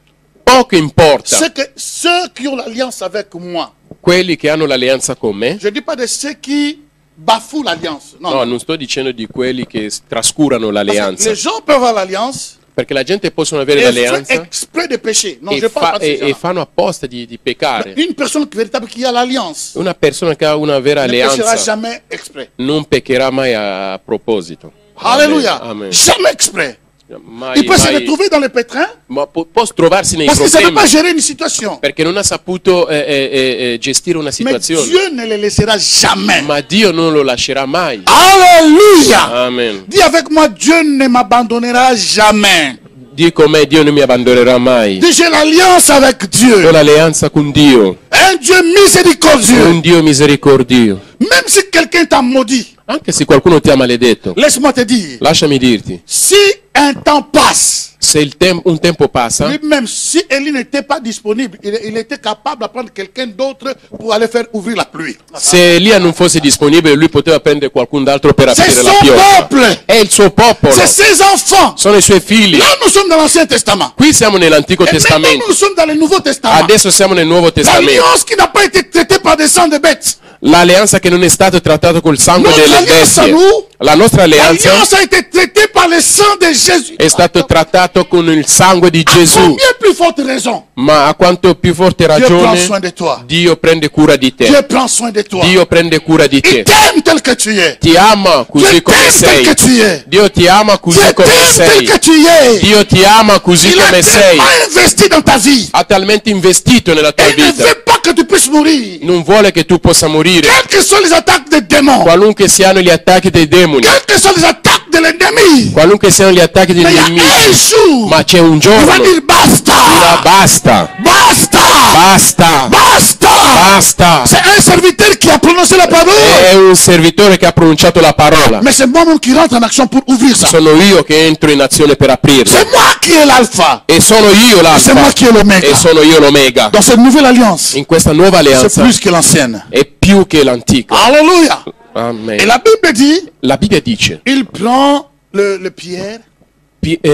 poco importa
ceux qui ont l'alliance avec moi.
quelli che hanno l'alleanza con me.
Je ne dis pas de ceux qui bafouent l'alliance. Non,
No,
non.
non sto dicendo di quelli che trascurano
Parce que
l'alleanza,
les gens peuvent avoir l'alliance
perché la gente possono avere
et faire
l'alleanza
exprès de pécher. Non,
e,
je parle pas de ces
e
gens-là.
fanno apposta di peccare.
Une personne véritable qui a l'alliance
Una persona che ha una vera
ne péchera
alleanza
jamais exprès.
non peccherà mai a proposito.
Alléluia.
Amen.
Jamais exprès.
Mai,
Il peut se
mai-
retrouver dans les pétrins
ma può trovarsi nei
parce qu'il ne savait pas
problemi
gérer une situation.
perché non ha saputo gestire una
Mais
situazione.
Dieu ne le laissera jamais.
Ma Dio non lo lascerà mai.
Alléluia.
Amen.
Dis avec moi, Dieu ne m'abandonnera jamais.
Dì con me, Dio non mi abbandonerà mai.
Dis, j'ai l'alliance avec
Ho
Dieu.
l'alleanza con Dio,
Un Dieu miséricordieux.
un Dio misericordioso.
Même si quelqu'un t'a maudit,
Anche se qualcuno ti ha maledetto,
laisse-moi te dire,
lasciami dirti,
si un temps passe,
se un tempo passa,
lui-même, si Élie n'était pas disponible, il était capable d'apprendre quelqu'un d'autre pour aller faire ouvrir la pluie.
se Elia non fosse disponibile, lui poteva prendere qualcun altro per
C'est
aprire
son
la pioggia.
peuple.
È il suo popolo,
C'est ses enfants.
sono i suoi figli.
Là, nous sommes dans l'Ancien Testament.
Qui siamo nell'Antico
Et maintenant,
Testamento,
nous sommes dans le Nouveau Testament.
adesso siamo nel Nuovo Testamento.
L'alliance qui n'a pas été traitée par des sangs de bêtes.
L'alleanza che non è stata trattata col sangue
Notre
delle
alliance à
bestie.
nous,
La nostra alleanza
l'alliance a été traitée par le sang de Jésus.
è stata trattata con il sangue di
À
Gesù.
combien plus forte raison?
Ma a quanto più forte
Dieu prend
ragione,
soin de toi.
Dio prende cura di te.
Dieu prend soin de toi.
Dio prende cura di te.
Il t'aime tel que tu es.
Ti ama così
Dieu
come
t'aime tel
sei.
que tu es.
Dio ti ama così
Dieu
come
t'aime tel
sei.
que tu es.
Dio ti ama così
Il a
come sei.
tellement investi dans ta vie.
Ha talmente investito nella tua
Il ne
vita.
veut pas que tu puisses mourir.
Non vuole che tu possa morire.
Quelles que soient les attaques des démons,
Qualunque siano gli attacchi dei demoni,
quelles que soient les attaques de l'ennemi,
qualunque siano gli attacchi degli
mais il y a un
nemici,
jour,
ma c'è un
il
giorno,
va dire basta.
dirà basta,
Basta.
basta,
Basta.
basta.
C'est un serviteur qui a prononcé la parole.
È un servitore che ha pronunciato la parola.
Mais c'est moi-même qui rentre en action pour ouvrir ça.
Sono io che entro in azione per aprirlo.
C'est moi qui est l'alpha.
E sono io
C'est moi
l'alfa.
qui est l'oméga.
E sono io l'omega.
Dans cette nouvelle alliance,
In questa nuova
c'est
alleanza
plus que l'ancienne.
è più che l'antica.
Alléluia. Et
Amen.
la Bible dit,
La Bibbia dice,
il prend le pierre,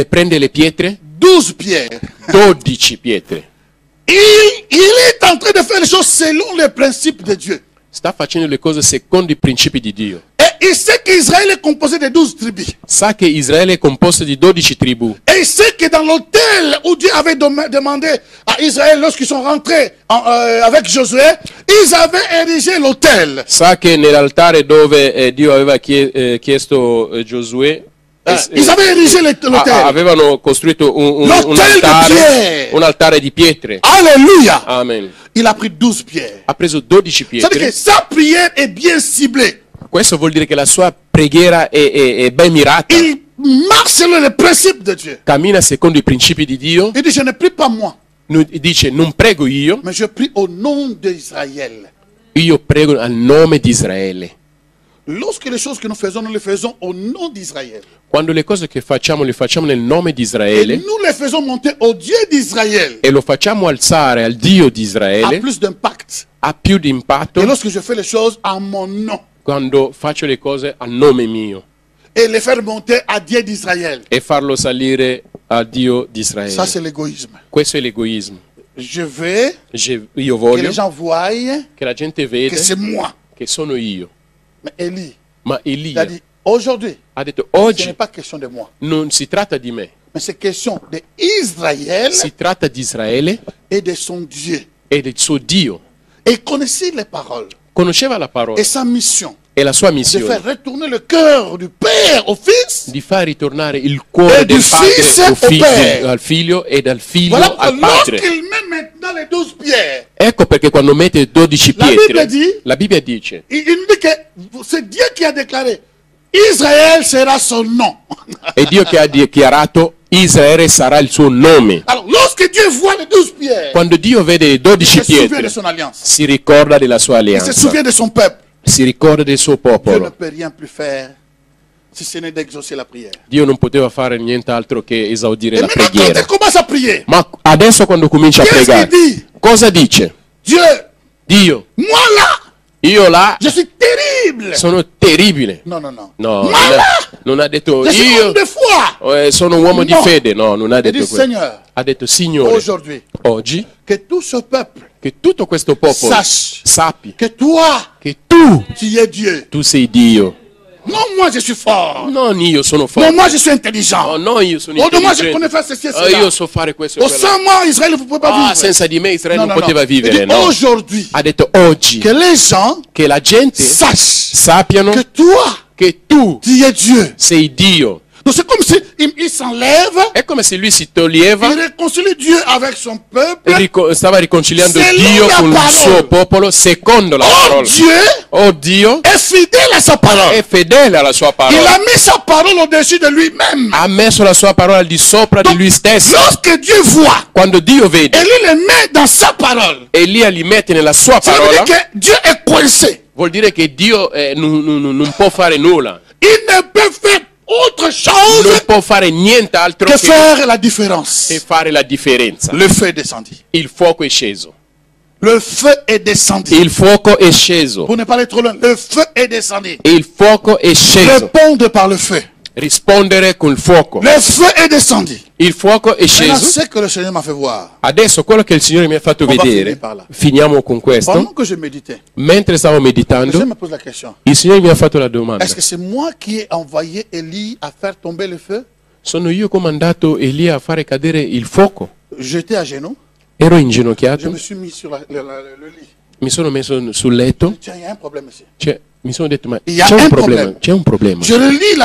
prende le pietre,
12 pierres.
12 pietre.
Il est en train de faire les choses selon les principes de Dieu.
Sta facendo le cose secondo i principi di Dio.
Et il sait qu'Israël est composé de 12 tribus.
Sa che Israele è composto di 12 tribù.
Et il sait que dans l'hôtel où Dieu avait demandé à Israël lorsqu'ils sont rentrés avec Josué, ils avaient érigé l'autel.
Sa che nell'altare dove Dio aveva chiesto Giosuè,
Ils avaient érigé l'autel.
Avevano costruito un altare di pietre.
Alléluia.
Amen.
Il a pris 12 pierres.
Ha preso 12
C'est-à-dire que
pietre.
sa prière est bien ciblée.
Questo vuol dire che la sua preghiera è ben mirata.
Il marche selon les principes de Dieu.
Cammina secondo i principi di Dio.
Il dit, je ne prie pas moi,
Dice, non prego io,
mais je prie au nom d'Israël.
io prego al nome di Israele.
Lorsque les choses que nous faisons, nous les faisons au nom d'Israël.
Quando le cose che facciamo le facciamo nel nome di
Et
Israele
nous les faisons monter au Dieu d'Israël.
e lo facciamo alzare al Dio di
A
Israele,
plus d'impact.
ha più di impatto
Et lorsque je fais les choses en mon nom
quando faccio le cose a nome mio
et les faire monter à Dieu d'Israël,
e farlo salire a Dio di
ça
Israele.
c'est l'égoïsme.
Questo è l'egoismo.
Je veux
Io
que
voglio
les gens voient
che la gente
que
veda
c'est moi.
che sono io.
Mais Élie,
Ma
il a
Elia
dit, aujourd'hui,
ha detto,
ce n'est
oggi
pas question de moi,
non si tratta di me,
mais c'est question d'Israël
si tratta di Israele
et de son Dieu.
e del suo Dio.
Et il connaissait les paroles
Conosceva la parola
et sa mission
e la sua
de
missione
faire retourner le cœur du Père au Fils.
di far ritornare il cuore
E
del
du fils
padre
au
al figlio e dal figlio
Voilà
al padre.
lorsqu'il met maintenant les 12 pierres,
Ecco perché quando mette 12
La
pietre,
Bibbia dit-
la Bibbia dice,
il nous dit que c'est Dieu qui a déclaré Israël sera son nom.
è Dio che ha dichiarato Israele sarà il suo nome.
Alors, lorsque Dieu voit les 12 pierres,
Quando Dio vede le
il
12
se souvient de
pietre,
son alliance.
si ricorda della sua
Il se
alleanza,
souvient de son peuple.
si ricorda del suo
Dieu ne
popolo.
peut rien plus faire si ce n'est d'exaucer la prière.
Dio non poteva fare nient'altro che esaudire
Et
la
maintenant, quand
preghiera.
il commence à prier,
Ma adesso quando comincia a
qu'est-ce
pregare,
qu'il dit?
cosa dice?
Dieu,
Dio,
moi là,
io là
je suis terrible.
sono terribile.
Non, non, non.
No,
Moi là,
non ha detto
je suis
io
homme de foi.
sono un uomo di
No.
fede. No, non ha
Il
detto
dit,
questo.
Seigneur,
Ha detto, Signore,
aujourd'hui,
oggi
que tout ce peuple
che tutto questo popolo
sache
sappi
que toi,
che tu
tu es Dieu.
sei Dio.
Non, moi je suis fort.
Non io sono
Non,
forte.
moi je suis intelligent.
No, no, io sono
Oh, non, moi je connais
intelligente.
faire ceci et
Ah,
cela.
io so fare questo e
Au
quello.
sans moi, Israël ne pouvait pas
Ah,
vivre.
senza di me Israele
Non,
non
non,
poteva
non. Il
vivere,
dit,
no?
aujourd'hui,
Ha detto oggi
que les gens
che la gente
sachent
sappiano
que toi,
che tu
tu es Dieu.
sei Dio.
Donc c'est comme si il s'enlève,
È come se lui si toglieva,
il réconcilie Dieu avec son peuple.
stava riconciliando
Selon
Dio
la
con il
parola.
suo popolo secondo la
Oh,
parola.
Dieu
Oh Dio
est fidèle à sa parole.
è fedele alla sua
Il
parola.
a mis sa parole au-dessus de lui-même.
Ha messo la sua parola al di sopra di lui stesso.
Lorsque Dieu voit,
Quando Dio vede
et lui le met dans sa parole,
Elia li mette nella sua
ça veut
parola,
dire que Dieu est coincé.
vuol dire che Dio non può fare nulla.
Il ne peut faire autre
Non
chose
può fare nient'altro
que
che
faire la différence.
fare la differenza.
Le feu est descendu.
Il fuoco è sceso.
Le feu est descendu.
Il fuoco è sceso.
Pour ne pas aller trop loin, le feu est descendu.
Il fuoco è sceso.
Répondre par le feu.
Rispondere col fuoco.
Le feu est descendu.
Il fuoco è
Maintenant,
sceso.
ce que le Seigneur m'a fait voir,
Adesso quello che il Signore mi ha fatto
On va
vedere,
finire par là.
finiamo con questo.
pendant que je méditais,
Mentre stavo
le
meditando,
Seigneur me pose la question.
il Signore mi ha fatto la domanda.
Est-ce que c'est moi qui ai envoyé Élie à faire tomber le feu?
Sono io che ho mandato Elia a fare cadere il fuoco?
J'étais à genoux.
Ero
Je
inginocchiato,
me suis mis sur le lit.
mi sono messo sul letto,
Tiens, il y a un problème ici.
mi sono detto ma
Il y a
c'è un
un
problema,
problème.
c'è un problema.
Je relis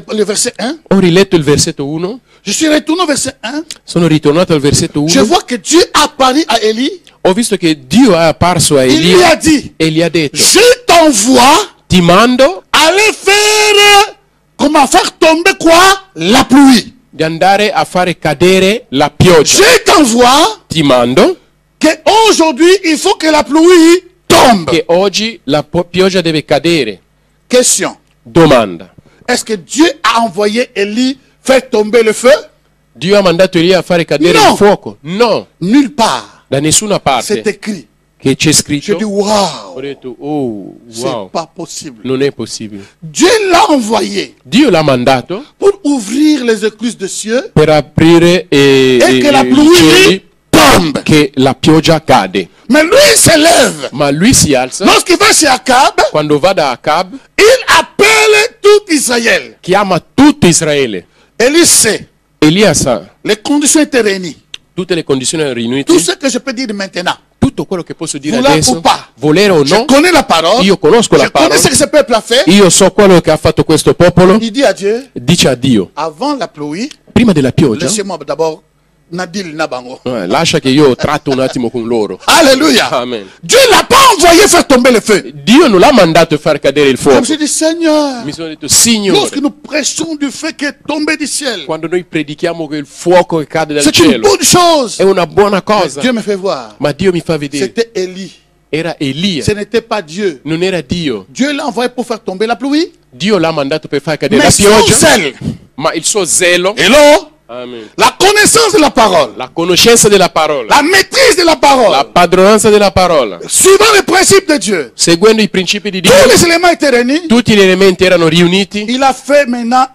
le verset 1.
Ho riletto il versetto 1,
Je suis retourné au verset 1.
sono ritornato al versetto
Je
1,
vois que Dieu apparut à Élie.
ho visto che Dio è apparso a
Il lui
Elia
a dit,
e gli ha detto,
je t'envoie
ti mando
aller faire, comment faire tomber quoi? La pluie.
di andare a fare cadere la pioggia.
Je t'envoie
Ti mando
que aujourd'hui il faut que la pluie tombe.
che oggi la pioggia deve cadere.
Question.
Domanda.
Est-ce que Dieu a envoyé Élie faire tomber le feu?
Dio ha mandato Elia a fare cadere
No.
il fuoco? No,
Nulle part.
da nessuna
C'est
parte
écrit.
che c'è
Je
scritto.
dis
Ho
waouh,
detto, oh,
c'est
wow,
pas possible.
non è possibile.
Dieu l'a envoyé
Dio l'ha mandato
pour ouvrir les écluses des cieux
per aprire
et que la
i
pluie
cieli,
tombe.
che la pioggia cade.
Mais lui il se lève.
Ma lui si alza,
Lorsqu'il va chez Akab,
quando va da Acab,
il appelle tout Israël.
chiama tutto Israele.
Élie sait,
Elia sa,
les conditions étaient réunies.
tutte le condizioni erano riunite,
Tout ce que je peux dire maintenant,
tutto quello che posso dire
Vouloir
adesso,
ou pas.
volere o
je
no,
connais la parole,
io conosco la
je connais
parola,
ce que ce peuple a fait.
io so quello che ha fatto questo popolo,
Il dit à Dieu,
dice a Dio,
avant la pluie,
prima della pioggia,
laissez-moi d'abord Nadil Nabango.
lascia che io tratto un attimo con loro.
Alléluia.
Amen.
Dieu l'a pas envoyé faire tomber le feu.
Dio non l'ha mandato a far cadere il
Je me
fuoco.
suis dit, Seigneur,
Mi sono detto, Signore,
lorsque nous prêchons du feu qui est tombé du ciel,
quando noi predichiamo che il fuoco che cade dal
c'est une
cielo
bonne chose.
è una buona cosa,
Dieu me fait voir.
ma Dio mi fa vedere,
C'était Élie.
era Elia,
Ce n'était pas Dieu.
non era Dio.
Dieu l'a envoyé pour faire tomber la pluie.
Dio l'ha mandato per far cadere
Mais
la
son
pioggia,
zèle,
ma il suo zelo,
hello,
Amen,
la connaissance de la parole,
la conoscenza della parola,
la maîtrise de la
la
parole,
padronanza della parola,
suivant les principes de Dieu,
seguendo i principi di Dio,
tous les éléments étaient réunis.
tutti gli elementi erano riuniti,
Il a fait maintenant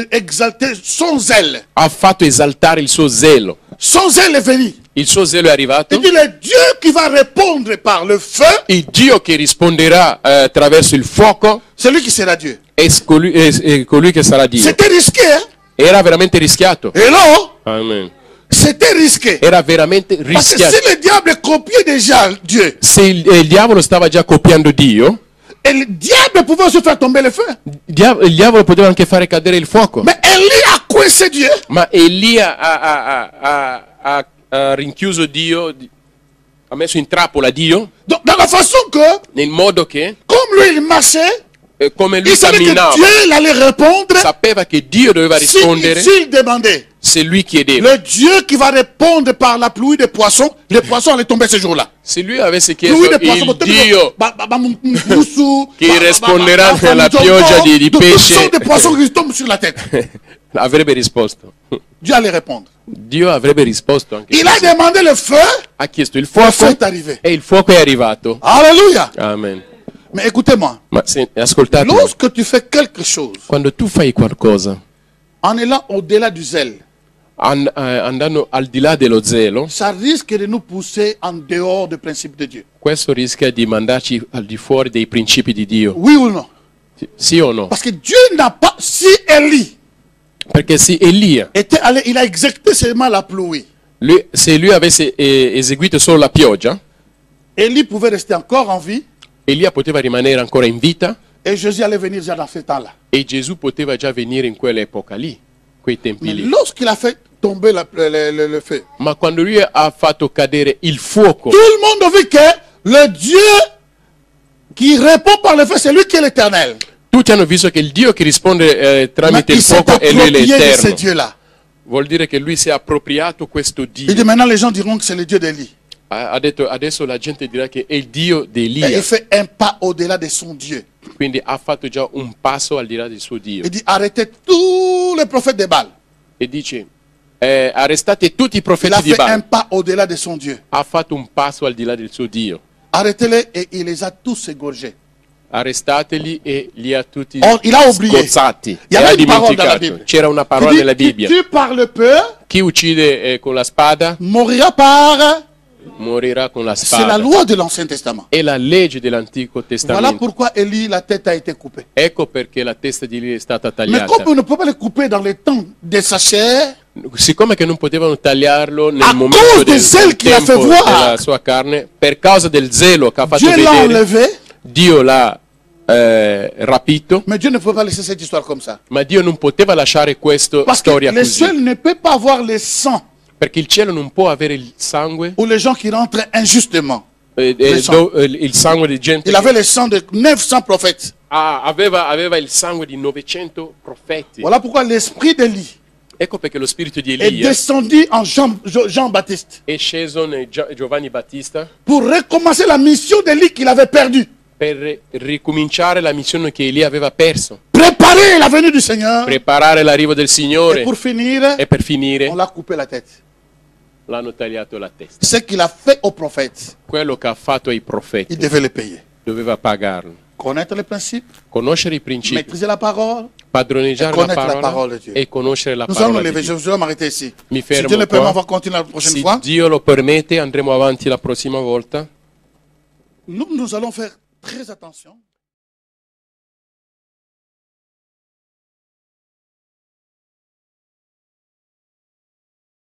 exalter son zèle.
ha fatto esaltare il suo zelo.
Son zèle est venu.
Il suo zelo è arrivato.
Il dit, le Dieu qui va répondre par le feu,
Il Dio che risponderà attraverso il fuoco
c'est lui qui sera Dieu.
è colui che sarà Dio.
C'était risqué, hein?
Era veramente rischiato.
Hello?
Amen.
C'était risqué.
Era veramente
Parce que
rischiato.
si le diable copiait déjà Dieu,
Se il diavolo stava già copiando Dio,
et le diable pouvait aussi faire tomber le feu.
il diavolo poteva anche fare cadere il fuoco.
Mais Élie a coincé Dieu.
Ma Elia ha rinchiuso Dio, ha messo in trappola Dio,
Donc, dans la façon que,
nel modo che,
comme lui il marchait,
come lui
il savait que
camminava,
Dieu il allait répondre
sapeva che Dio doveva rispondere
s'il demandait.
se lui chiedeva.
Le Dieu qui va répondre par la pluie des poissons, les poissons allaient tomber ce jour-là.
Se lui avesse chiesto
Pluie des poissons,
il Dio che
qui
risponderà nella pioggia di pesce,
des poissons qui tombent sur la tête.
avrebbe risposto.
Dieu allait répondre.
Dio avrebbe risposto anche
Il a
così.
demandé le feu,
Ha chiesto il
le feu
fuoco
est arrivé.
e il fuoco è arrivato.
Alléluia.
Amen.
Mais écoutez-moi,
Ma ascoltate,
lorsque tu fais quelque chose
quando tu fai qualcosa
en allant au-delà du zèle,
andando al di là dello zelo,
ça risque de nous pousser en dehors des principes de Dieu.
questo rischia di mandarci al di fuori dei principi di Dio.
Oui ou non?
Sì o no?
Parce que Dieu n'a pas, si Élie
Perché se Elia,
était allé, il a exécuté seulement la pluie.
se lui avesse eseguito solo la pioggia,
Élie pouvait rester encore en vie
Elia poteva rimanere ancora in vita
et Jésus allait venir déjà dans ce temps-là.
e Gesù poteva già venire in quell'epoca lì, quei tempi
Mais
lì.
lorsqu'il a fait tomber le feu,
Ma quando lui ha fatto cadere il fuoco,
tout le monde a vu que le Dieu qui répond par le feu, c'est lui qui est l'éternel.
tutti hanno visto che il Dio che risponde
Mais
tramite
il
il
s'est
fuoco è lui
approprié de ce
l'Eterno.
Dieu-là.
Vuol dire che lui si è appropriato questo
Il
Dio.
dit maintenant les gens diront que c'est le Dieu d'Élie.
Ha detto adesso la gente dirà che è il Dio di
Et
Elia,
il fait un pas au-delà de son Dieu.
quindi ha fatto già un passo al di là del suo Dio.
Il dit arrêtez tous les prophètes de Baal.
E dice, arrestate tutti i
Il
profeti
a
di
fait un
Baal.
pas au-delà de son Dieu.
Ha fatto un passo al di là del suo Dio.
Arrêtez-les et il les a tous égorgés.
Arrestateli e li ha tutti
Oh, il a oublié.
scozzati.
Il y
E
avait
ha
une parole dans la
dimenticato.
Bible.
C'era una
Il
parola
dit,
nella
qui
Bibbia.
tue par le peu
Chi uccide con la spada
mourra par...
morirà con la
C'est la
spada.
loi de l'Ancien Testament.
È la legge dell'Antico
Voilà
Testamento.
pourquoi Élie, la tête a été coupée.
Ecco perché la testa di Elia è stata
Mais
tagliata.
comme on ne peut pas le couper dans le temps de sa chair,
Siccome che non potevano tagliarlo nel
A
momento
cause
del
del zelo che l'ha
tempo
fait voir.
della sua carne, per causa del zelo che ha fatto
Dieu l'a
vedere,
enlevé.
Dio l'ha rapito,
Mais Dieu ne peut pas laisser cette histoire comme ça.
ma Dio non poteva lasciare questa
Parce que
storia
le
così,
ciel ne peut pas avoir le sang
perché il cielo non può avere il sangue,
ou les gens qui rentrent injustement.
il sangue di gente
Il avait le sang de 900 prophètes.
aveva il sangue di 900 profeti.
Voilà pourquoi l'esprit d'Élie
Ecco perché lo spirito di
est
Elia
descendu en Jean-Baptiste
è sceso in Giovanni Battista
pour recommencer la mission d'Élie qu'il avait perdue.
per ricominciare la missione che Elia aveva perso,
Préparer la venue du Seigneur.
preparare l'arrivo del
Et
Signore,
pour finir,
e per finire
on l'a coupé la tête.
l'hanno tagliato la testa.
Ce qu'il a fait aux prophètes,
Quello che ha fatto ai
il
profeti
devait le payer.
doveva pagarlo.
Connaître les principes,
Conoscere i principi,
maîtriser la parole.
padroneggiare
E
la
connaître la
parola
parole di Dio.
e conoscere la
Nous allons
parola
nous
di
lever.
Dio.
Je vais m'arrêter ici.
Mi
Si
fermo
Dieu le permet, on
qua.
va continuer la prochaine
Se
fois.
Dio lo permette andremo avanti la prossima volta.
Nous allons faire très attention.